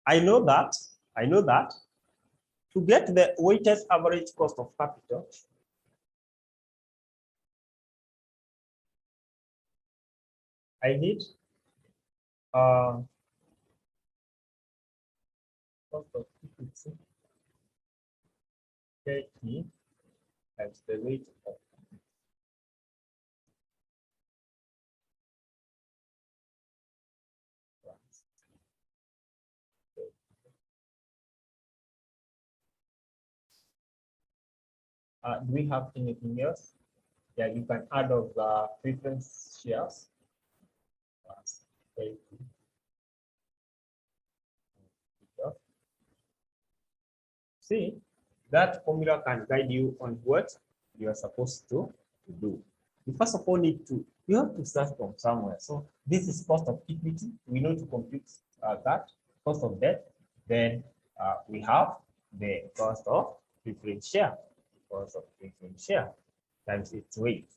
I know that to get the weighted average cost of capital, I need cost of equity 30 times the weight of do we have anything else? Yeah, you can add of preference shares. See, that formula can guide you on what you are supposed to do. You first of all you have to start from somewhere. So this is cost of equity. We know to compute that cost of debt. Then we have the cost of preference share. Cost of preference share times its weight.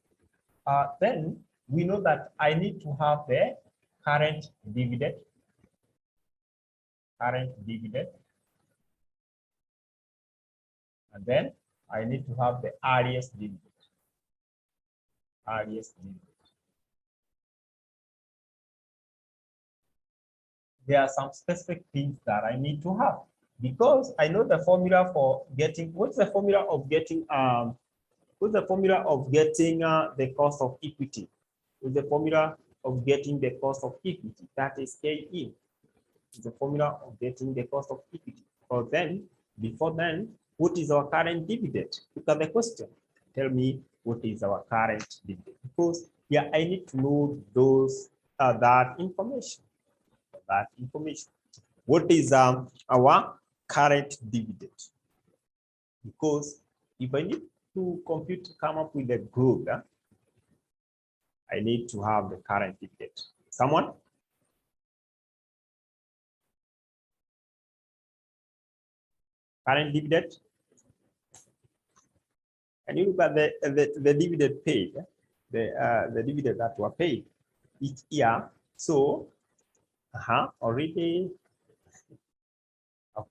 Then we know that I need to have the current dividend. And then I need to have the earliest dividend. There are some specific things that I need to have because I know the formula for getting, what's the formula of getting the cost of equity? What's the formula of getting the cost of equity? That is KE. It's the formula of getting the cost of equity. But then, before then, what is our current dividend? Look at the question. Tell me what is our current dividend? Because yeah, I need to know those that information. What is our current dividend? Because if I need to come up with a growth, I need to have the current dividend. Someone? Current dividend? And you look at the dividend paid, the dividend that were paid each year. So, already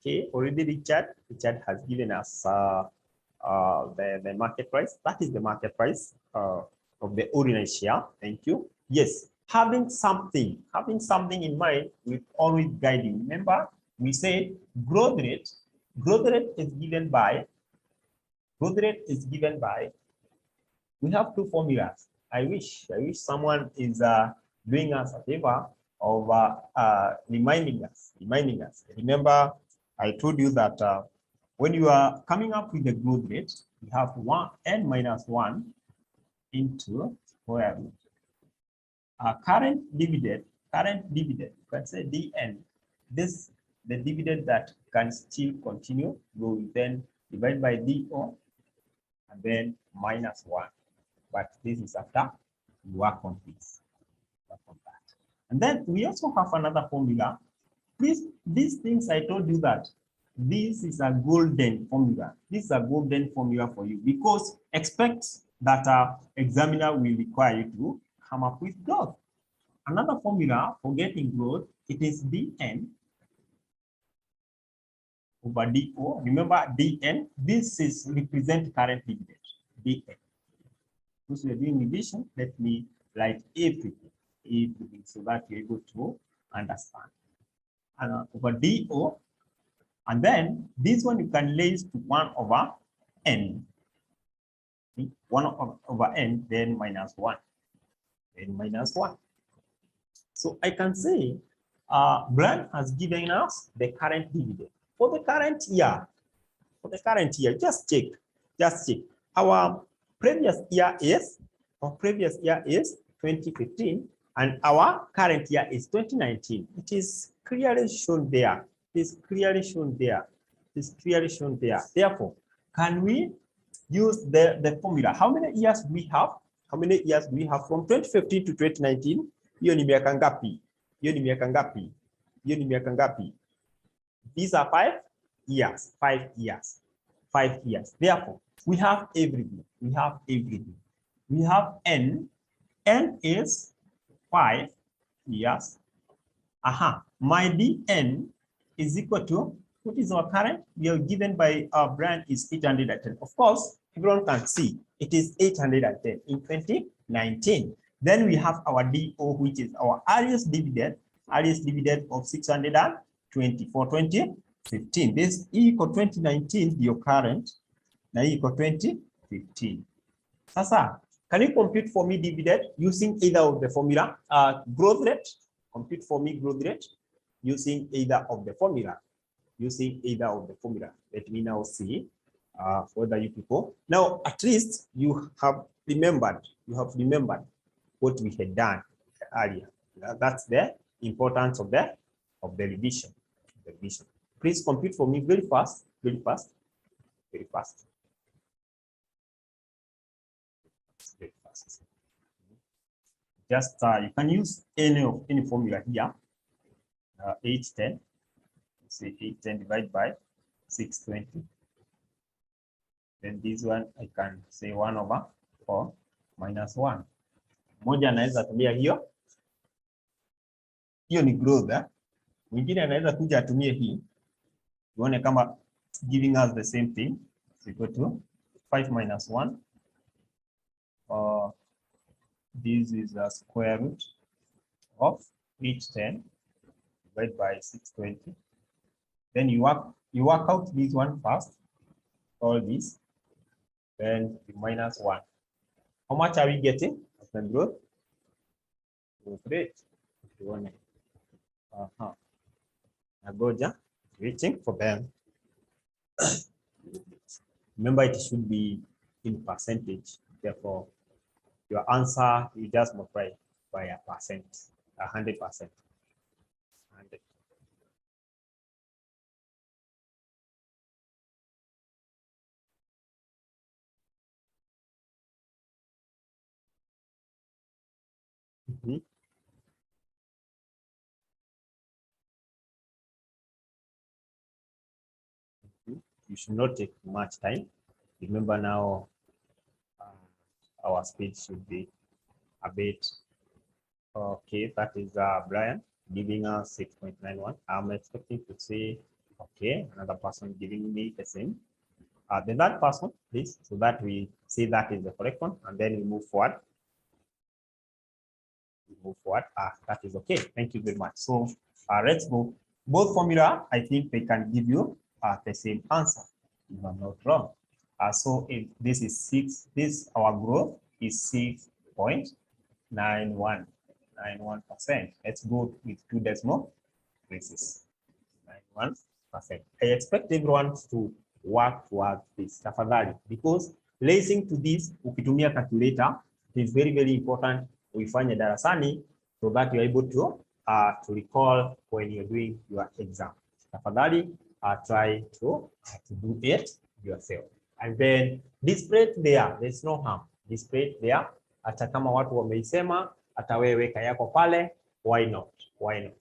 Richard has given us the market price. That is the market price of the ordinary share. Thank you. Yes, having something in mind will always guide you. Remember, we said growth rate is given by. We have two formulas. I wish someone is doing us a favor of reminding us. Remember, I told you that when you are coming up with the growth rate, you have n minus 1 into square root. Current dividend, you can say dn. This the dividend that can still continue. We will then divide by do and then minus 1. But this is after you work on this. And then we also have another formula. These things I told you that this is a golden formula. This is a golden formula for you because expect that examiner will require you to come up with growth. Another formula for getting growth, it is dn over do. Remember dn, this is represent current dividend, dn. Because we are doing division, let me write everything so that you're able to understand. And over do, and then this one you can raise to 1 over n. 1 over n, then minus 1. So I can say Brian has given us the current dividend. For the current year, just check. Our previous year is 2015, and our current year is 2019. It is clearly shown there. Therefore, can we use the formula? How many years we have? From 2015 to 2019? Hiyo ni miaka ngapi? These are 5 years. 5 years. Therefore, we have everything. We have n. N is 5 years. My dn is equal to, what is our current? We are given by our brand is 810. Of course, everyone can see it is 810 in 2019. Then we have our DO, which is our earliest dividend of 620 for 2015. This equal 2019, your current, now equal 2015. Sasa, can you compute for me dividend using either of the formula? Growth rate, compute for me growth rate using either of the formula. Let me now see whether you people. Now, at least you have remembered what we had done earlier. That's the importance of the revision. Please compute for me very fast. Just you can use any formula here. 810. Say 810 divided by 620. Then this one I can say 1 over 4 minus 1. Moja anaweza tumia hiyo ni growth. Mwingine anaweza kuja atumie hii. Tuone kama giving us the same thing. It's equal to 5 minus 1. This is a square root of 810 divided by 620. Then you work out this one first, all this, then you minus 1. How much are we getting? Growth rate. Nagoja, waiting for them. Remember, it should be in percentage. Therefore, your answer you just multiply by a percent, 100%. 100. You should not take much time. Remember now, our speed should be a bit okay. That is Brian giving us 6.91. I'm expecting to see okay, another person giving me the same. Then that person, please, so that we see that is the correct one, and then we move forward. That is okay. Thank you very much. So let's go. Both formula, I think they can give you the same answer, if I'm not wrong. So if this is 6, our growth is 6.91%. Let's go with 2 decimal places. 91%. I expect everyone to work towards this tafadhali, because listening to this ukitumia calculator is very, very important. Uifanye darasani so that you're able to recall when you're doing your exam. Tafadhali try to do it yourself. And then display it there. There's no harm. Display it there. Hata kama watu wameisema, hata wewe weka yako pale. Why not?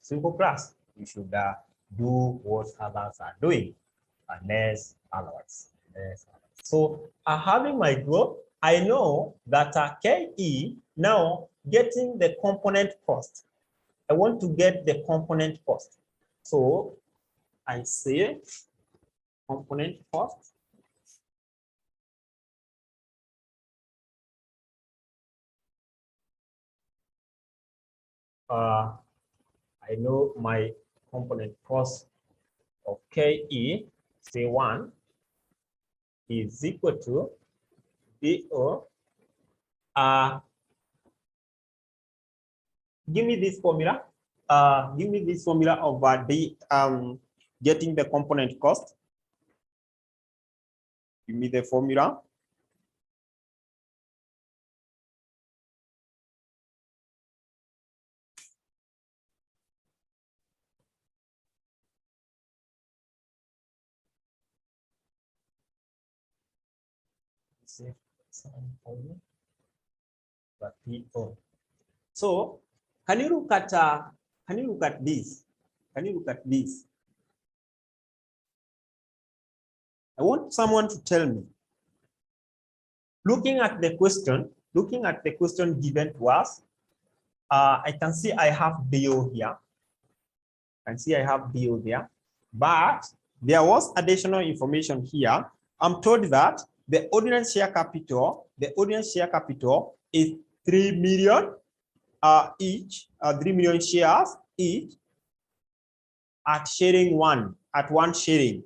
Simple class. You should do what others are doing, unless otherwise. So having my growth, I know that KE now getting the component cost. I want to get the component cost. So I say component cost. I know my component cost of KE, say 1, is equal to DO. Give me this formula. Give me this formula of getting the component cost. Give me the formula. So can you look at this? I want someone to tell me, looking at the question given to us, I can see I have BO here. I see I have BO there. But there was additional information here. I'm told that the ordinary share capital, is 3 million each, 3 million shares each at one sharing.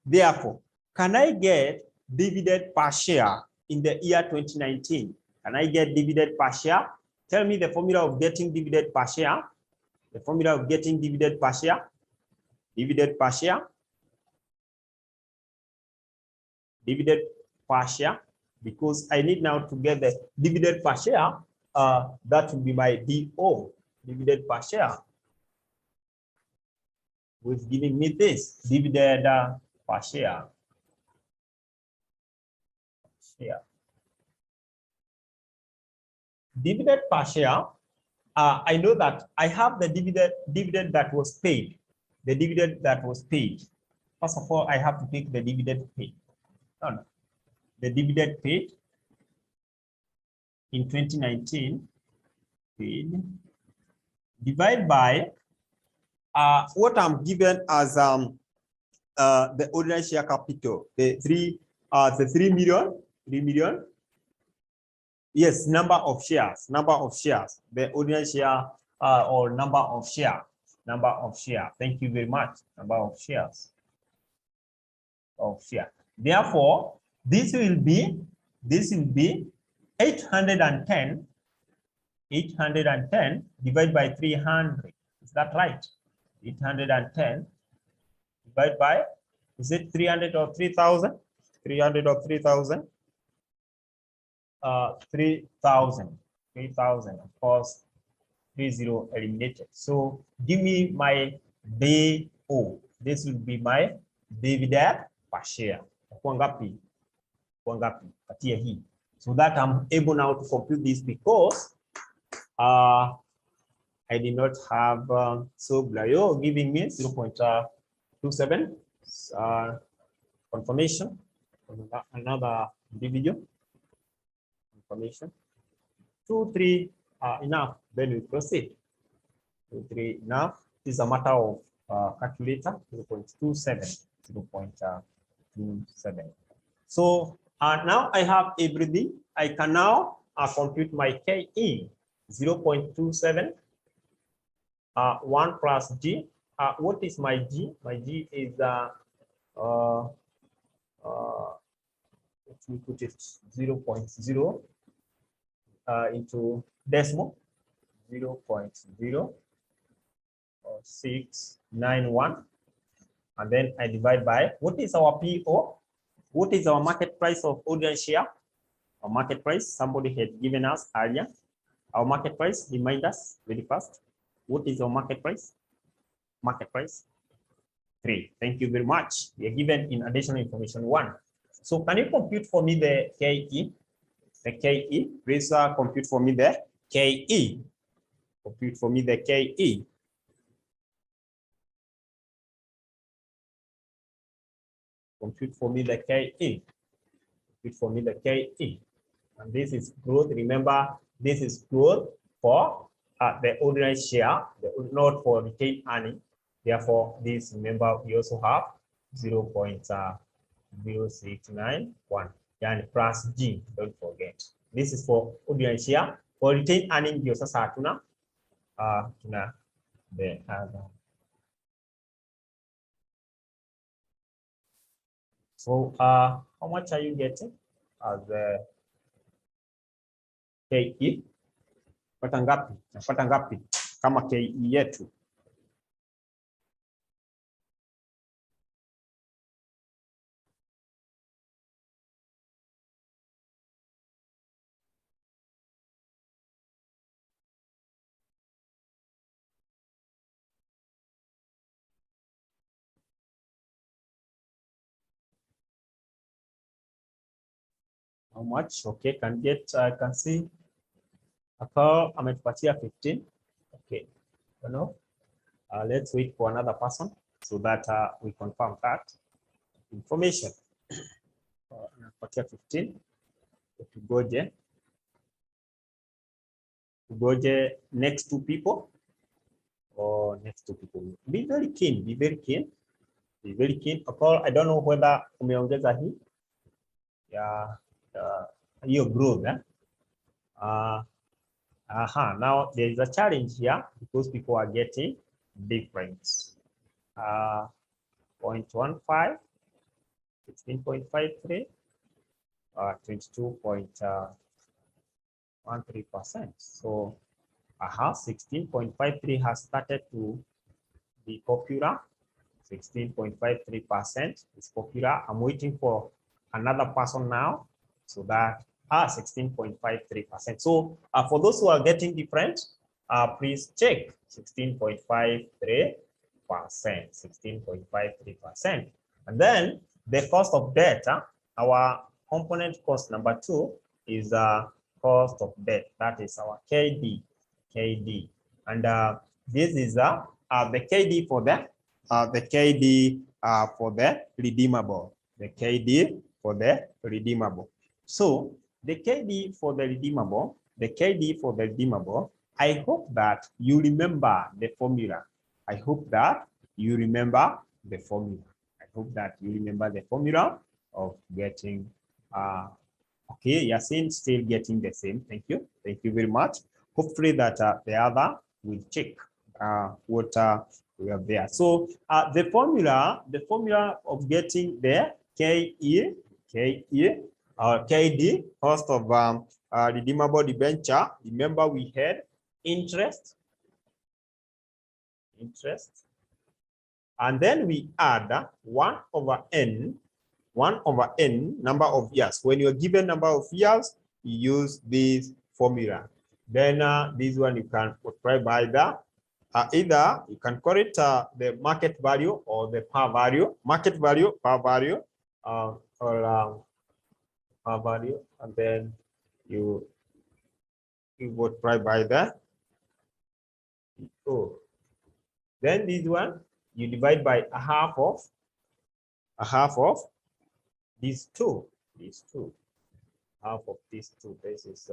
Therefore, can I get dividend per share in the year 2019? Can I get dividend per share? Tell me the formula of getting dividend per share. The formula of getting dividend per share. Dividend per share. Dividend per share. Because I need now to get the dividend per share. That will be my DO. Dividend per share. With giving me this dividend per share. Dividend per share. I know that I have the dividend that was paid. The dividend that was paid. First of all, I have to take the dividend paid. No. The dividend paid in 2019 paid divide by what I'm given as the ordinary share capital, the 3 million. Yes, number of shares, the ordinary share or number of share. Thank you very much. Number of shares. Therefore, this will be 810 divided by 300. Is that right? 810 divided by, is it 300 or 3,000? 300 or 3,000? 3,000. Of course, 30 eliminated. So give me my DO. This will be my dividend per share. Kwangapi. Katia hii. So that I'm able now to compute this because I did not have so Blayo giving me 0.27 confirmation. Another individual information. 2, 3 enough. Then we proceed. 2, 3 enough. This is a matter of calculator. 0.27. 0.27. So now I have everything. I can now compute my KE. 0.27. 1 plus G. What is my G? My G is let me put it 0.0 into decimal 0.0691, and then I divide by what is our PO? What is our market price of ordinary share? Our market price, somebody had given us earlier. Our market price, remind us very fast. What is our market price? Market price 3. Thank you very much. We are given in additional information 1. So can you compute for me the KE? The KE. Please compute for me the KE. Compute for me the KE. Compute for me the KE. Compute for me the KE. And this is growth. Remember, this is growth for the ordinary share, not for retained earning. Therefore, this, remember, we also have 0.0691. And plus G, don't forget. This is for ordinary share. For retained earning, you also have the other. So, how much are you getting as the KE? Pata ngapi kama KE yetu? How much? Okay, can see. Ametupatia 15. Okay. No. Let's wait for another person so that we confirm that information. Ametupatia 15. Tugoje next 2 people. or next two people. Be very keen, be very keen, be very keen. Paul, I don't know whether umeongeza hii ya hiyo group, eh? Now there is a challenge here because people are getting different. 0.15, 16.53, 22.13%. So 16.53 has started to be popular. 16.53% is popular. I'm waiting for another person now, so that 16.53%. So for those who are getting different, please check 16.53%, 16.53%. And then the cost of debt, our component cost number 2 is cost of debt. That is our KD. And this is the KD for the redeemable. The KD for the redeemable. So the KD for the redeemable, I hope that you remember the formula. I hope that you remember the formula. Of getting okay, Yasin still getting the same. Thank you very much. Hopefully that the other will check what we have there. So the formula of getting the KD, cost of redeemable debenture. Remember we had interest, and then we add 1 over n number of years. When you're given number of years, you use this formula. Then this one you can multiply by the either you can call it the market value or the par value, par value, and then you multiply by the then this one you divide by a half of these two, half of these two. This is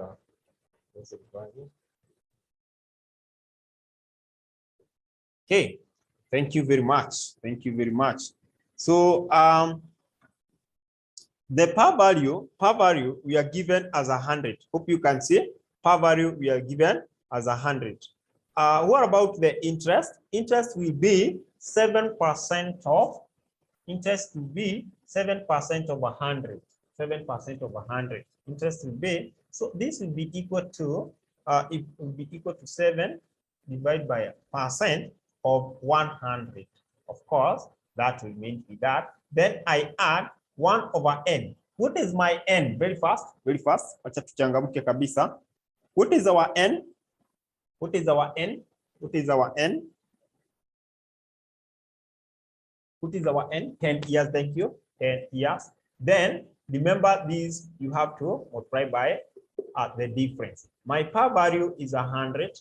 basic value. Okay, thank you very much. So the par value we are given as 100. Hope you can see par value we are given as 100. What about the interest? Interest will be 7% of 7% of 100. 7% of 100. Interest will be, so this will be equal to it will be equal to 7 divided by % of 100. Of course, that will mean that. Then I add 1 over n. What is my n? Very fast. Acha tuchangamke kabisa. What is our n? 10 years. Thank you. 10 years. Then remember these, you have to multiply by the difference. My par value is 100.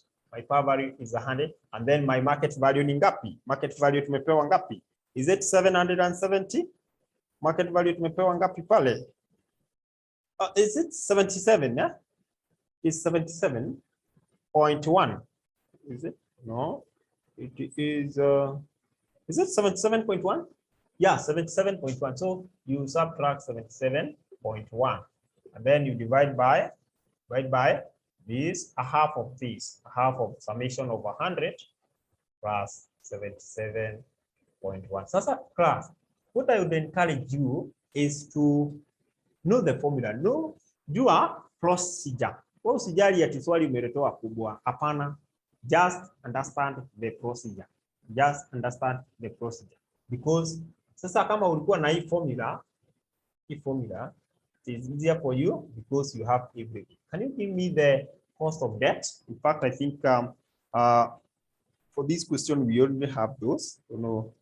And then my market value ni ngapi? Market value tumepewa ngapi? Is it 770? Market value tumepewa ngapi pale? Is it 77? Yeah, it's 77.1. Is it? No, it is. Is it 77.1? Yeah, 77.1. So you subtract 77.1, and then you divide by this, a half of this, a half of summation of 100 plus 77.1. Sasa class, what I would encourage you is to know the formula. Know jua procedure. Kwa usijali ati swali umeletoa kubwa. Hapana. Just understand the procedure. Because sasa kama ulikuwa na hii formula, it is easier for you because you have everything. Can you give me the cost of debt? In fact, I think for this question we already have those. I don't know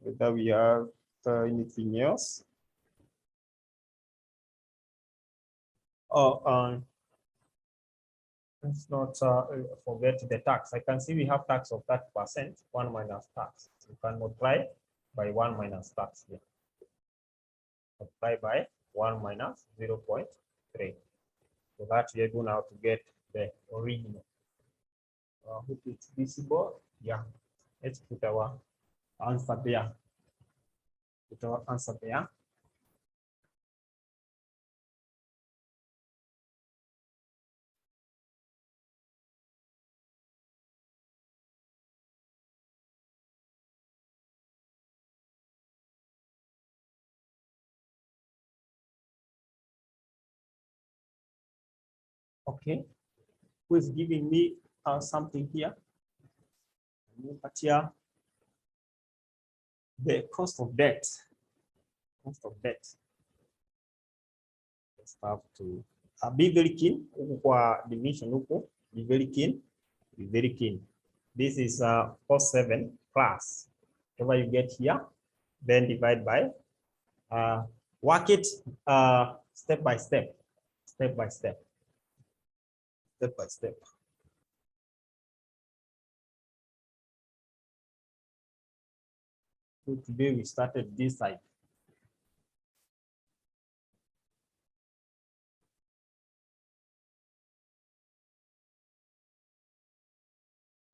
whether we have anything else. Let's not forget the tax. I can see we have tax of 30%, 1 minus tax. You can multiply by 1 minus tax here. Multiply by 1 minus 0.3. So that we are going now to get the original. Hope it's visible. Yeah, let's put our answer there. Put our answer there. Okay, who is giving me something here? But here, the cost of debt. Cost of debt. Let's have to be very keen. Kwa division huko, be very keen. Be very keen. This is 47 plus. Whatever you get here, then divide by. Work it step by step. Step by step. Step by step. So today we started this side.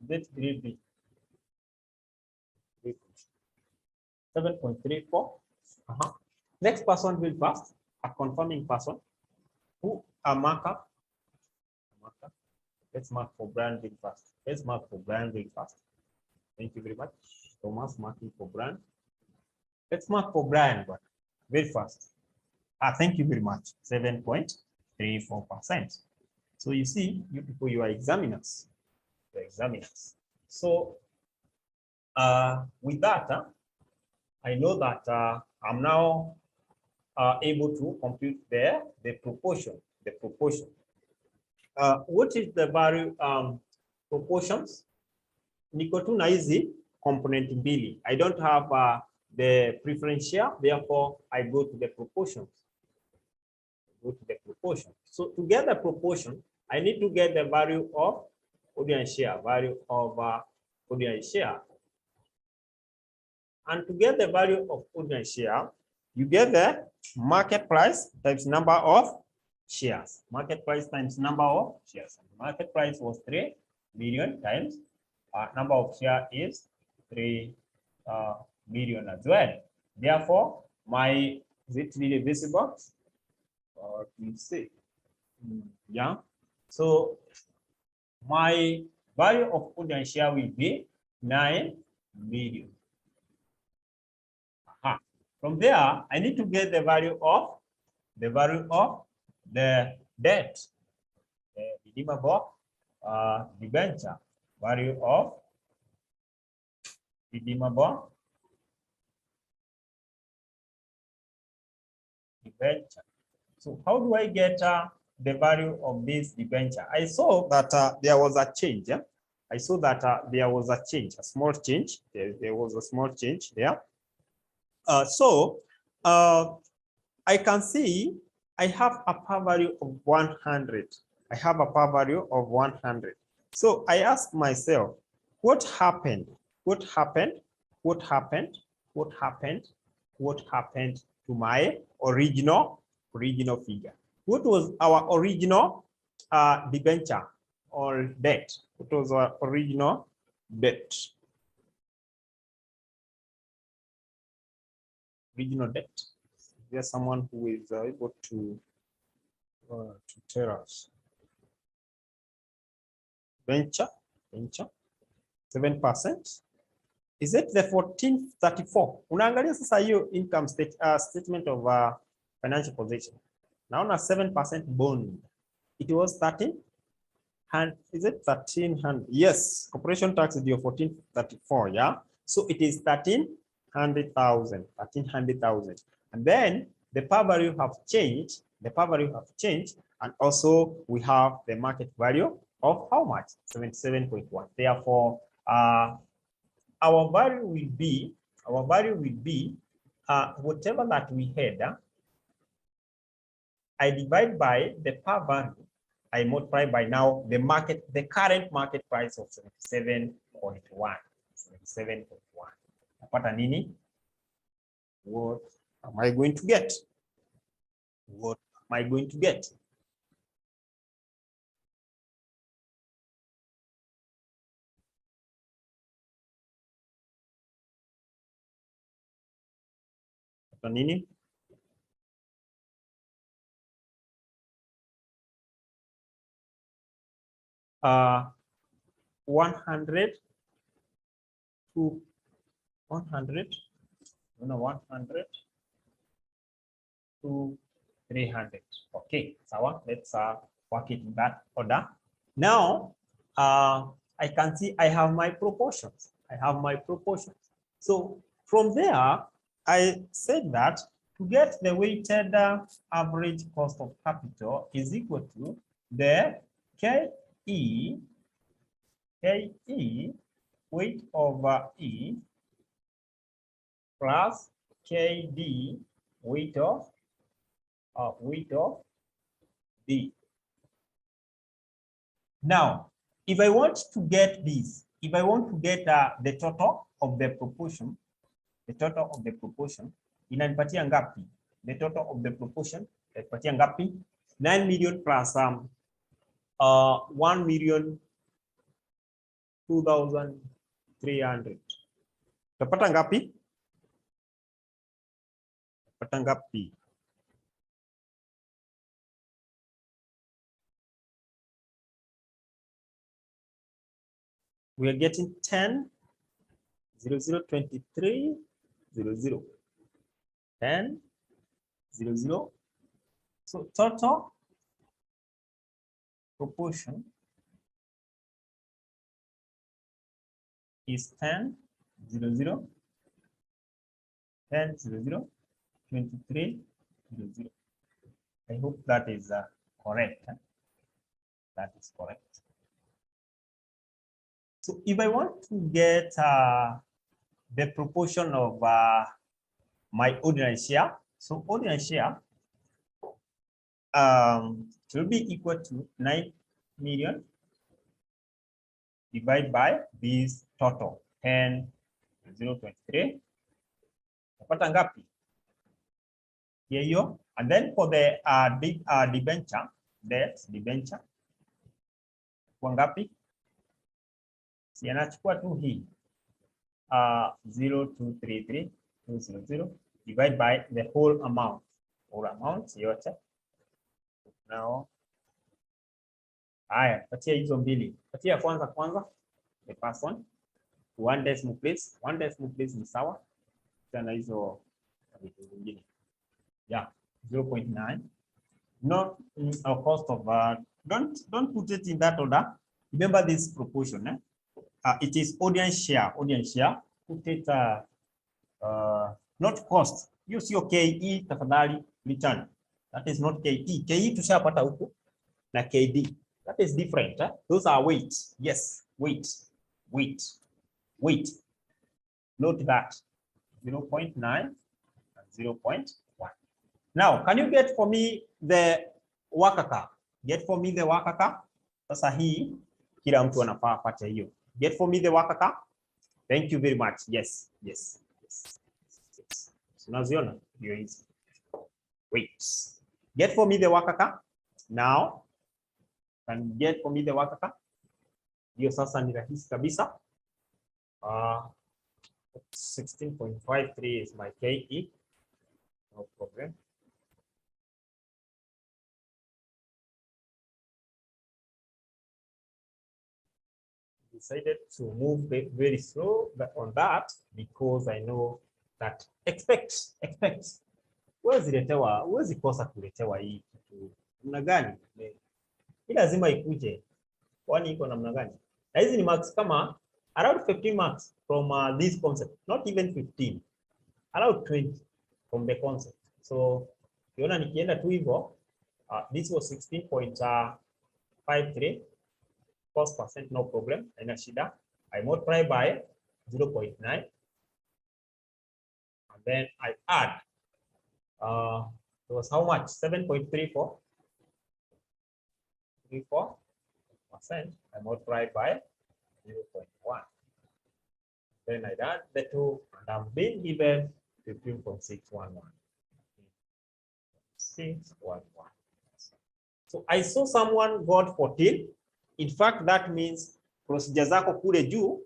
That's grade B. 7.34. Next person will fast, a confirming person who a marker. Let's mark for Brian very fast. Let's mark for Brian very fast. Thank you very much. Thomas marking for Brian. Let's mark for Brian, but very fast. Thank you very much. 7.34%. So you see, you people, you are examiners. The examiners. So with that, I know that I'm now able to compute the proportion. The proportion. What is the value proportions? Niko tu na hizi component mbili. I don't have the preference share, therefore I go to the proportions. Go to the proportion. So to get the proportion, I need to get the value of audience share, value of audience share. And to get the value of audience share, you get the market price times number of shares. Market price times number of shares. Market price was 3 million times number of share is 3 million as well. Therefore, my is it really visible? Let's see. Yeah. So my value of audience share will be 9 million. From there, I need to get the value of the debt, the redeemable debenture, value of redeemable debenture. So how do I get the value of this debenture? I saw that there was a change. Yeah? I saw that there was a change, a small change. There was a small change there. So I can see I have a par value of 100. I have a par value of 100. So I ask myself, what happened? What happened? What happened? What happened? What happened to my original figure? What was our original debenture or debt? What was our original debt? Original debt. There's someone who is able to tell us. Venture, 7%. Is it the 1434? Unaangalia sasa hiyo income statement of financial position. Naona 7% bond. It was 13. And is it 1300? Yes, corporation tax is your 1434, yeah? So it is 1300,000, 1300,000. And then the par value have changed, and also we have the market value of how much? 77.1. Therefore, our value will be whatever that we had, I divide by the par value, I multiply by now the current market price of 77.1. 77.1. Napata nini? What am I going to get? What am I going to get? nini? Uh, 100 to 100, no, 100 to 300. Okay, so let's work it in that order. Now, I can see I have my proportions. I have my proportions. So from there, I said that to get the weighted average cost of capital is equal to the KE weight over E plus KD weight of D. Now, if I want to get this, if I want to get the total of the proportion, inanipatia ngapi? The total of the proportion inanipatia ngapi? 9 million plus 1,02,300. Utapata ngapi? Utapata ngapi? We are getting 10, 0023, 00, 10, 00. So total proportion is 10, 00, 10, 00, 23, 00. I hope that is correct. That is correct. So if I want to get the proportion of my ordinary share, so ordinary share will be equal to 9 million divided by this total 10,023. Napata ngapi? Hiyo. And then for the debenture, debenture kwa ngapi? Si anachukua tu hii 0,233,200 divided by the whole amount. Whole amount yote. Now, haya, patia hizo mbili. Patia kwanza, the first one. 1 decimal place. 1 decimal place ni sawa. Tena hizo vitu vingine. Yeah, 0.9. Not a cost of don't put it in that order. Remember this proportion, eh? It is audience share. Put it not cost. Use your KE tafadhali return. That is not KE. KE tushapata huko na KD. That is different. Those are weights. Yes, weight. Note that 0.9 and 0.1. Now, can you get for me the wakaka? Get for me the wakaka. Sasa hii kila mtu anafaa apate hiyo. Get for me the wakaka. Thank you very much. Yes. Unaziona hiyo hizi. Wait. Get for me the wakaka. Now, can you get for me the wakaka? Hiyo sasa ni rahisi kabisa. 16.53 is my KE. No problem. Decided to move very slow on that because I know that expect huwezi kosa kuletewa hii kitu namna gani, hii lazima ikuje, kwani iko namna gani? Na hizi ni marks kama around 15 marks from this concept, not even 15, around 20 from the concept. So ukiona nikienda tu hivyo, this was 16.53 cost percent, no problem, haina shida. I multiply by 0.9 and then I add it was how much? 7.34 34%. I multiply by 0.1. Then I add the two and I'm being given 15.611. 611. So I saw someone got 14. In fact, that means procedure zako kule juu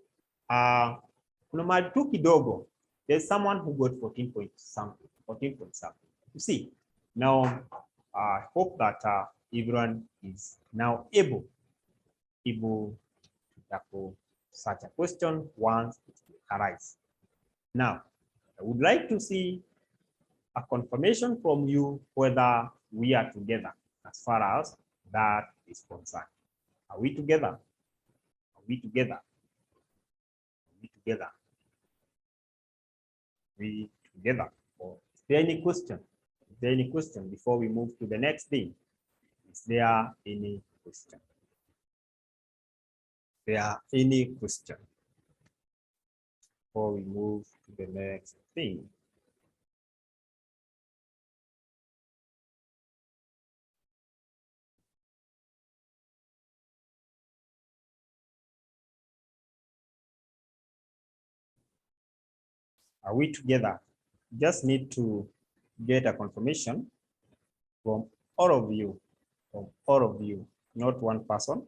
kuna mahali tu kidogo. There's someone who got 14 point something. 14 point something. You see, now I hope that everyone is now able to tackle such a question once it arises. Now, I would like to see a confirmation from you whether we are together as far as that is concerned. Are we together? Are we together? Are we together? We together? Or is there any question? Is there any question before we move to the next thing? Is there any question? Is there any question before we move to the next thing? Are we together? Just need to get a confirmation from all of you, not one person.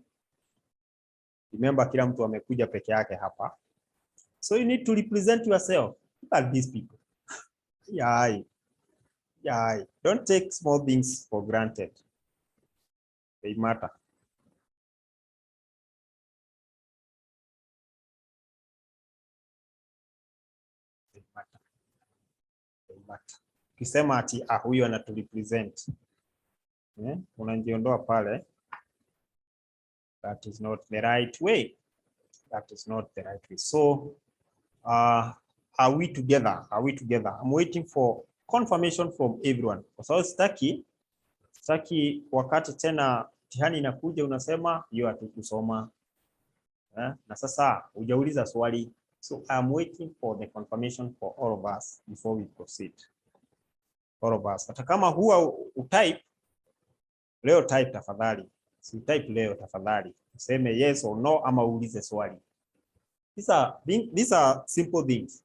Remember, kila mtu amekuja peke yake hapa. So you need to represent yourself. Look at these people. Yeah. Don't take small things for granted. They matter. They matter. They matter. Ukisema ati huyo anaturepresent. Unajiondoa pale. That is not the right way. That is not the right way. So, are we together? Are we together? I'm waiting for confirmation from everyone. Kwa sababu sitaki wakati tena mtihani inakuja unasema hiyo hatukusoma. Na sasa hujauliza swali. So I'm waiting for the confirmation for all of us before we proceed. All of us. Hata kama huwa utype leo, type tafadhali. Si type leo tafadhali. Useme yes or no ama uulize swali. These are simple things.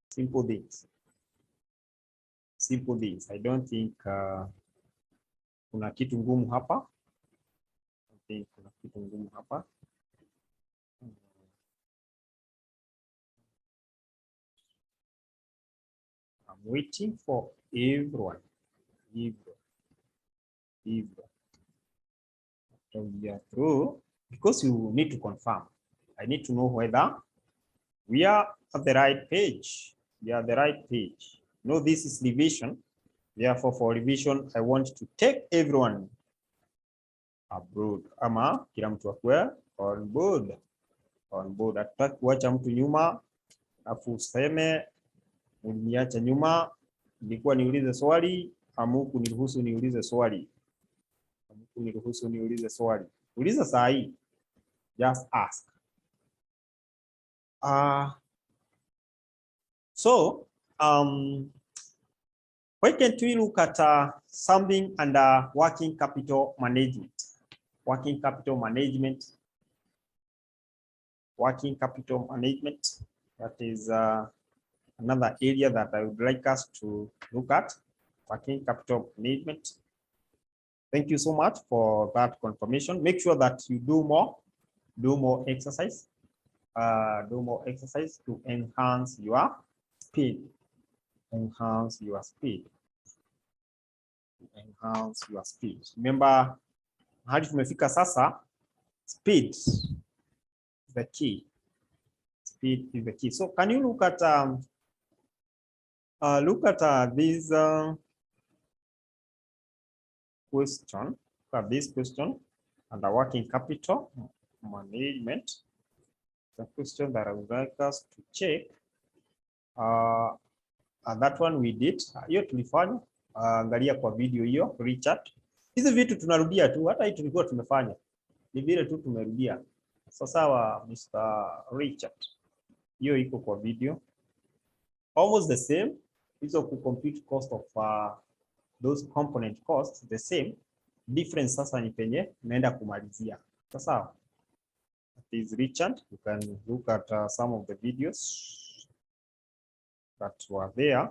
Simple things. Simple things. I don't think kuna kitu ngumu hapa. I think kuna kitu ngumu hapa. I'm waiting for everyone. After we are through, because you need to confirm. I need to know whether we are at the right page. We are at the right page. No, this is revision. Therefore, for revision, I want to take everyone abroad. Ama kila mtu akwe on board. On board. Hatutaki kuacha mtu nyuma. Afu useme uniacha nyuma. Nilikuwa niulize swali, amuku niruhusu niulize swali. Amuku niruhusu niulize swali. Uliza saa hii. Just ask. Why can't we look at something under working capital management? Working capital management. Working capital management. That is another area that I would like us to look at. Working capital management. Thank you so much for that confirmation. Make sure that you do more exercise. Do more exercise to enhance your speed. Enhance your speed. Enhance your speed. Remember, hadi tumefika sasa, speed is the key. Speed is the key. So can you look at this question? Look at this question under working capital management. The question that I would like us to check. That one we did. Hiyo tulifanya. Angalia kwa video hiyo, Richard. Hizi vitu tunarudia tu, hata hii tulikuwa tumefanya. Ni vile tu tumerudia. Sawa, Mr. Richard. Hiyo iko kwa video. Almost the same. Hizo ku compute cost of those component costs the same. Difference sasa ni penye naenda kumalizia. Sawa. That is Richard. You can look at some of the videos that were there.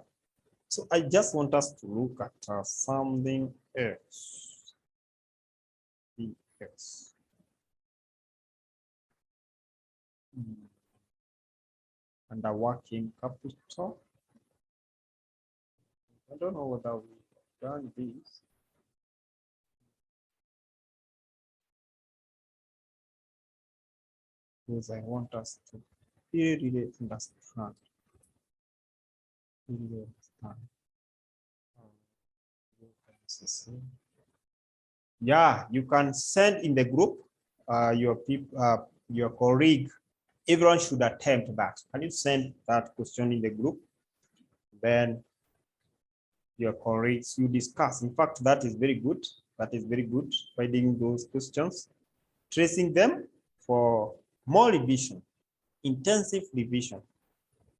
So I just want us to look at something else. Under working capital. I don't know whether we've done this. Because I want us to really understand. Really understand. Yeah, you can send in the group your people, your colleague. Everyone should attempt that. Can you send that question in the group? Then your colleagues, you discuss. In fact, that is very good. That is very good. Finding those questions, tracing them for more revision, intensive revision,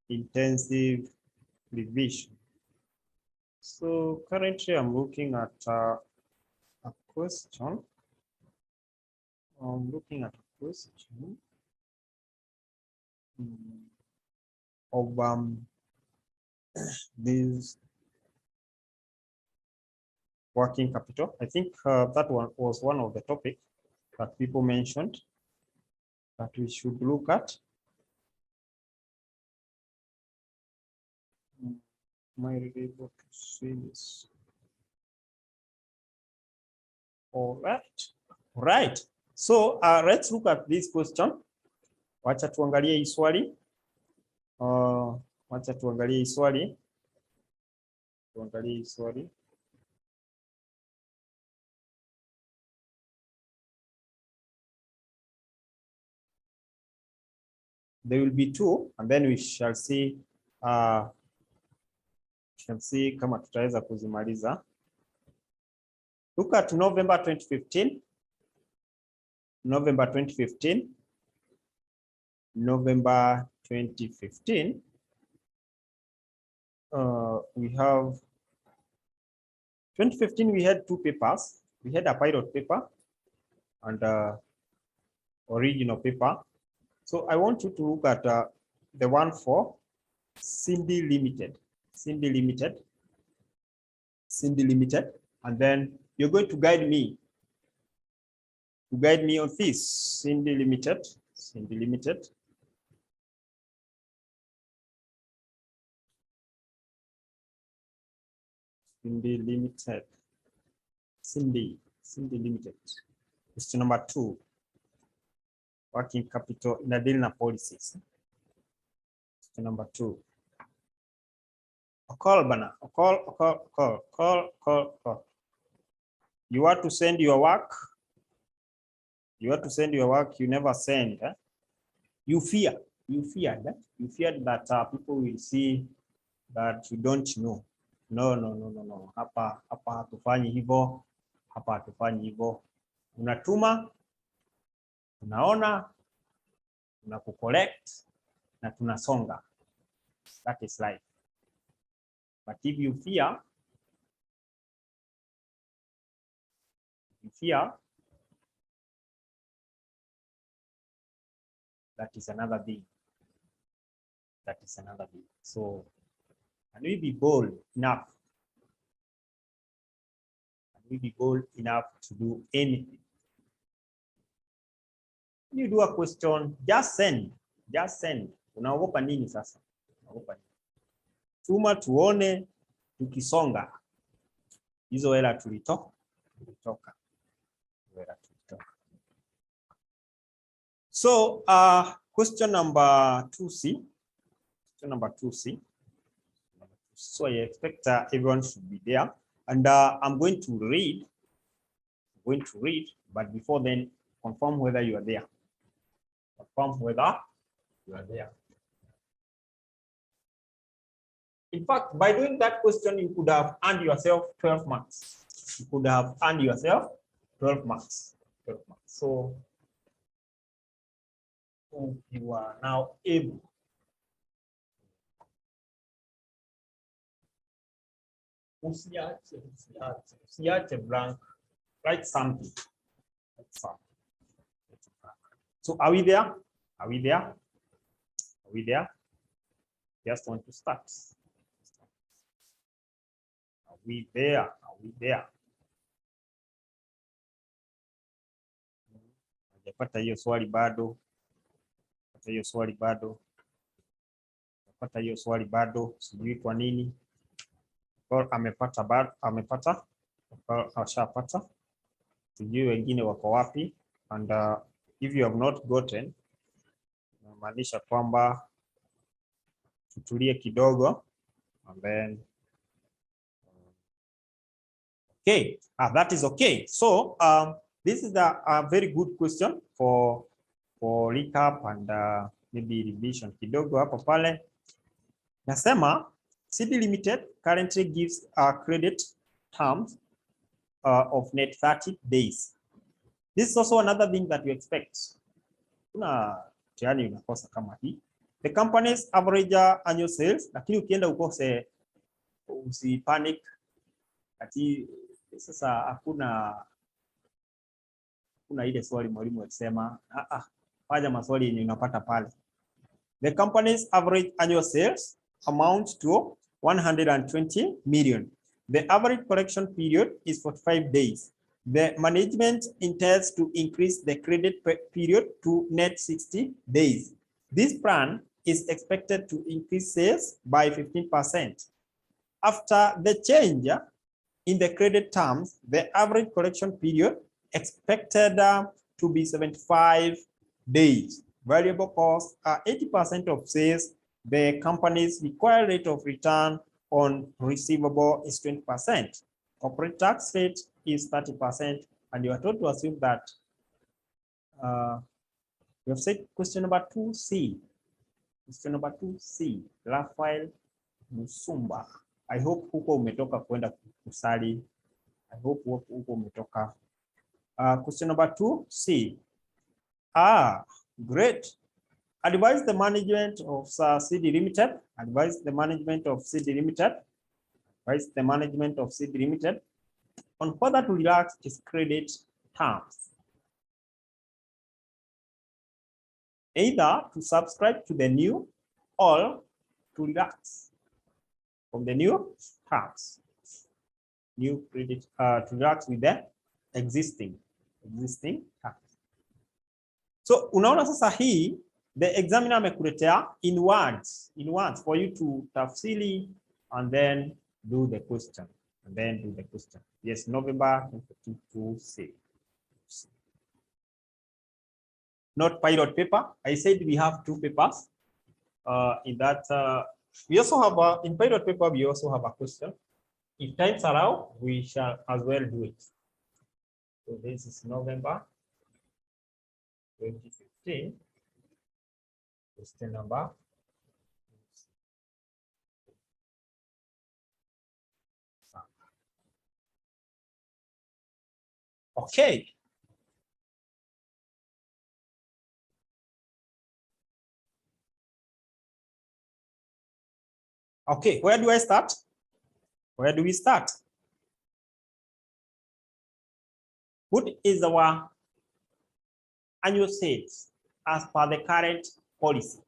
intensive revision. So currently I'm looking at a question. I'm looking at a question of this working capital. I think that one was one of the topics that people mentioned that we should look at. Am I really able to see this? All right. Right. So let's look at this question. Wacha tuangalie hii swali. Wacha tuangalie hii swali. Tuangalie hii swali. There will be two, and then we shall see kama tutaweza kuzimaliza. Look at November 2015. November 2015. November 2015. We have 2015. We had two papers. We had a pilot paper and original paper. So I want you to look at the one for Cindy Limited. Cindy Limited. Cindy Limited. And then you're going to guide me. To guide me on this. Cindy Limited. Cindy Limited. Cindy Limited. Cindy Limited. Question number 2. Working capital in a deal na policies. Question number 2. Call. You want to send your work. You want to send your work. You never send. You fear. You feared that people will see that you don't know. No. Hapa hatufanyi hivyo. Hapa hatufanyi hivyo. Unatuma, unaona, unakucollect na tunasonga. That is life. But if you fear, that is another thing. That is another thing. So, can we be bold enough? Can we be bold enough to do anything? When you do a question, just send. Just send. Unaogopa nini sasa? Unaogopa nini? Tuma tuone tukisonga. Hizo hela tulitoka. So, question number 2C. Question number 2C. So I expect everyone should be there, and I'm going to read. But before then, confirm whether you are there. Confirm whether you are there. In fact, by doing that question, you could have earned yourself 12 marks. You could have earned yourself 12 marks. 12 marks. So you are now able usiache blank. Write something. So are we there? Are we there? Are we there? Just want to start. Are we there? Are we there? Hajapata hiyo swali bado. Hajapata hiyo swali bado. Hajapata hiyo swali bado. Sijui kwa nini. amepata, ashapata, sijui wengine wako wapi. And if you have not gotten, inamaanisha kwamba tutulie kidogo, and then okay, that is okay. So this is a very good question for recap and maybe revision kidogo hapo pale. Nasema CD Limited currently gives credit terms of net 30 days. This is also another thing that you expect. Kuna tiani unakosa kama hii. The company's average annual sales, lakini ukienda ukose usipanic. Ati sasa hakuna ile swali mwalimu akisema fanya maswali yenye unapata pale. The company's average annual sales amounts to 120 million. The average collection period is 45 days. The management intends to increase the credit period to net 60 days. This plan is expected to increase sales by 15%. After the change in the credit terms, the average collection period expected to be 75 days. Variable costs are 80% of sales. The company's required rate of return on receivable is 20%. Corporate tax rate is 30%. And you are told to assume that we have said question number 2C. Question number 2C, Rafael Musumba. I hope huko umetoka kwenda kusali. I hope huko umetoka. Question number 2C. Great. Advise the management of CD Limited. Advise the management of CD Limited. Advise the management of CD Limited on whether to relax its credit terms. Either to subscribe to the new or to relax from the new terms. New credit to relax with the existing terms. So unaona sasa hii the examiner amekuletea in words for you to tafsiri and then do the question. Yes, November 2022. Not pilot paper. I said we have 2 papers. In that we also have in pilot paper we also have a question. If times allow, we shall as well do it. So this is November 2015. Question number. Okay. Okay, where do I start? Where do we start? What is our annual sales as per the current policy?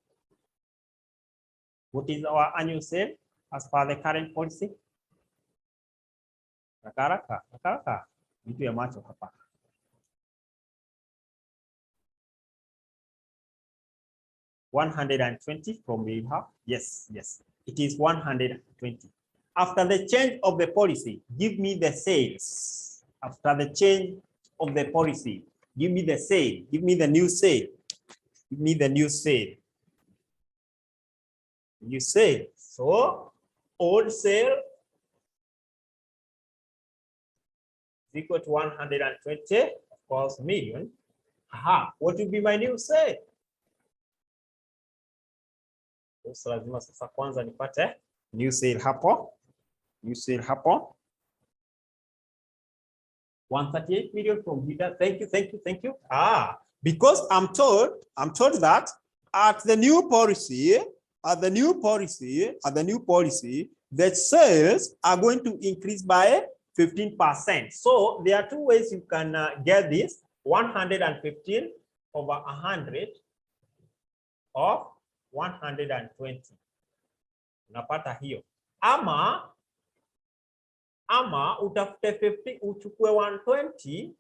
What is our annual sale as per the current policy? Rakaraka. Vitu ya macho hapa. $120 from the half. Yes. It is 120. After the change of the policy, give me the sales. After the change of the policy, give me the sale. Give me the new sale. Give me the new sale. New sale. So, old sale is equal to 120, of course, million. What will be my new sale? So lazima sasa kwanza nipate new sale hapo. New sale hapo. 138 million from Vita. Thank you. Because I'm told that at the new policy, the sales are going to increase by 15%. So there are 2 ways you can get this. 115 over 100 of 120. Unapata hiyo. Ama utafute 50, uchukue 120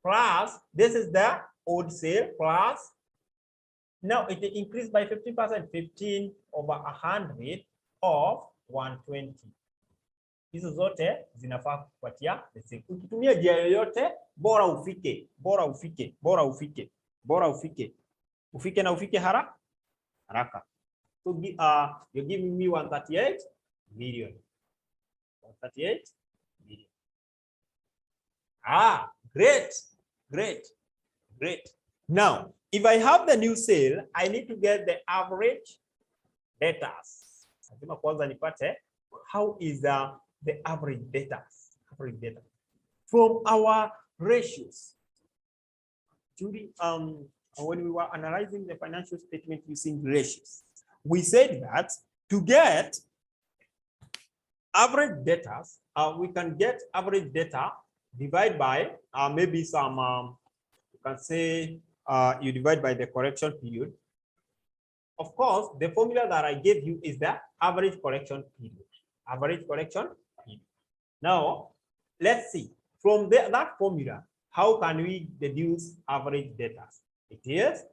plus, this is the old sale plus, now it increased by 15%, 15 over 100 of 120. Hizo zote zinafaa kupatia the same. Ukitumia njia yoyote, bora ufike, bora ufike, bora ufike, bora ufike. Ufike na ufike haraka. So you're giving me 138 million. 138 million. Great. Now, if I have the new sale, I need to get the average data. Lazima kwanza nipate how is the average data from our ratios. Judy, when we were analyzing the financial statement using ratios, we said that to get average data, we can get average data divided by maybe some, you can say you divide by the correction period. Of course, the formula that I gave you is the average correction period. Average correction period. Now, let's see from that formula, how can we deduce average data? It is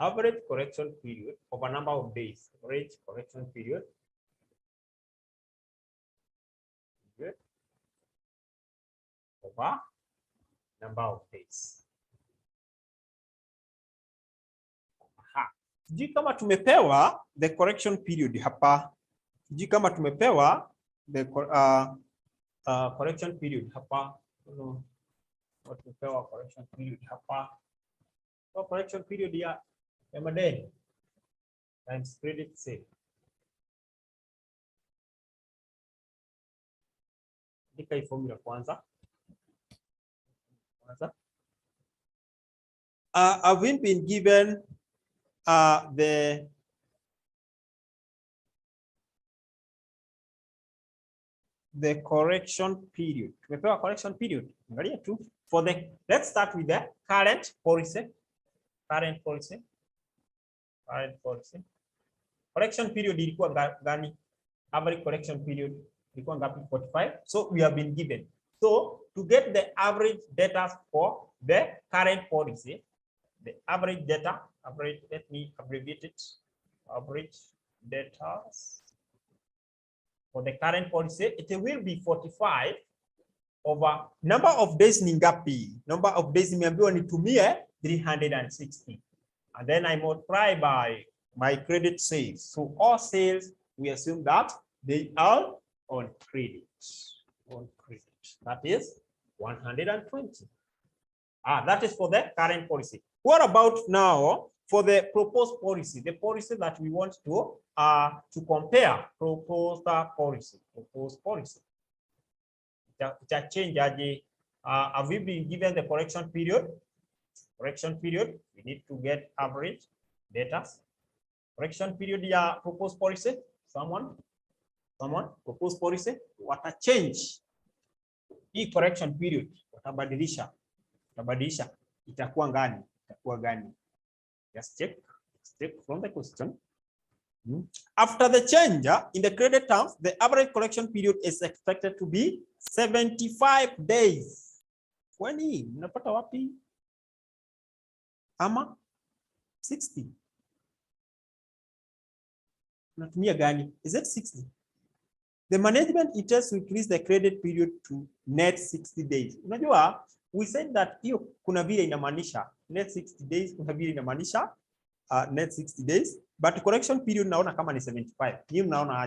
average correction period of a number of days. Average correction period. Good. Over number of days. Sijui kama tumepewa the correction period hapa. Sijui kama tumepewa the correction period hapa. Tumepewa correction period hapa. So correction period ya madeni times credit sale. Andika hii formula kwanza. Have we been given the correction period? Tumepewa correction period. Angalia tu for the, let's start with the current policy. Correction period ilikuwa gani? Average correction period ilikuwa ngapi? 45. So we have been given. So to get the average data for the current policy, the average data, let me abbreviate it. Average data for the current policy, it will be 45 over number of days ni ngapi? Number of days nimeambiwa nitumie 360. And then I multiply by my credit sales. So all sales, we assume that they are on credit. That is 120. That is for the current policy. What about now for the proposed policy? The policy that we want to compare. Proposed policy. It a change. Have we been given the correction period? We need to get average data. Correction period ya proposed policy. Someone proposed policy. What a change. Hii correction period watabadilisha. Itakuwa gani? Just check from the question. After the change in the credit terms, the average correction period is expected to be 75 days. Kwani unapata wapi? Ama 60. Unatumia gani? Is it 60? The management intends to increase the credit period to net 60 days. Unajua, we said that hiyo kuna vile inamaanisha net 60 days, kuna vile inamaanisha net 60 days, but correction period naona kama ni 75. Nyinyi mnaona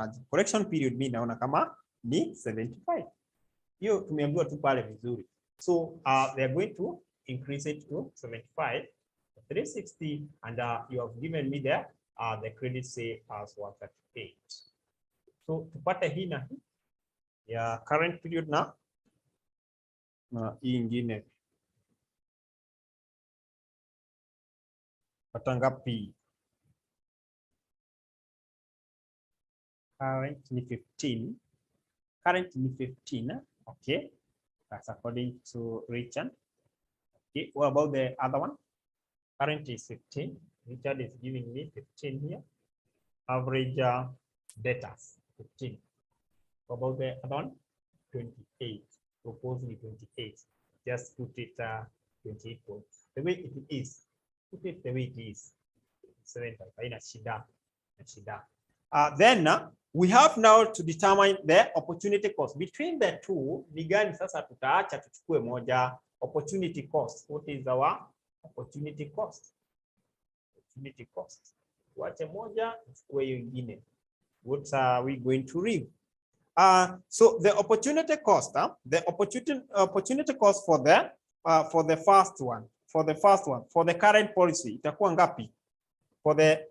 aje? Correction period mimi naona kama ni 75. Hiyo tumeambiwa tu pale vizuri. So they are going to increase it to 75, 360, and you have given me the credit say as 138. So tupate hii na hii ya current period na hii ingine. Pata ngapi? Current ni 15. Okay. That's according to Richard. Okay. What about the other one? Current is 15. Richard is giving me 15 here. Average data 15. What about the other one? 28. Proposing 28. Just put it 28 points. The way it is. Put it the way it is. 75. Haina shida. Then we have now to determine the opportunity cost. Between the two, ni gani sasa tutaacha tuchukue moja? Opportunity cost. What is our opportunity cost? Opportunity cost. Tuache moja, tuchukue hiyo ingine. What are we going to read? So the opportunity cost, the opportunity cost for the first one, for the current policy, itakuwa ngapi? For the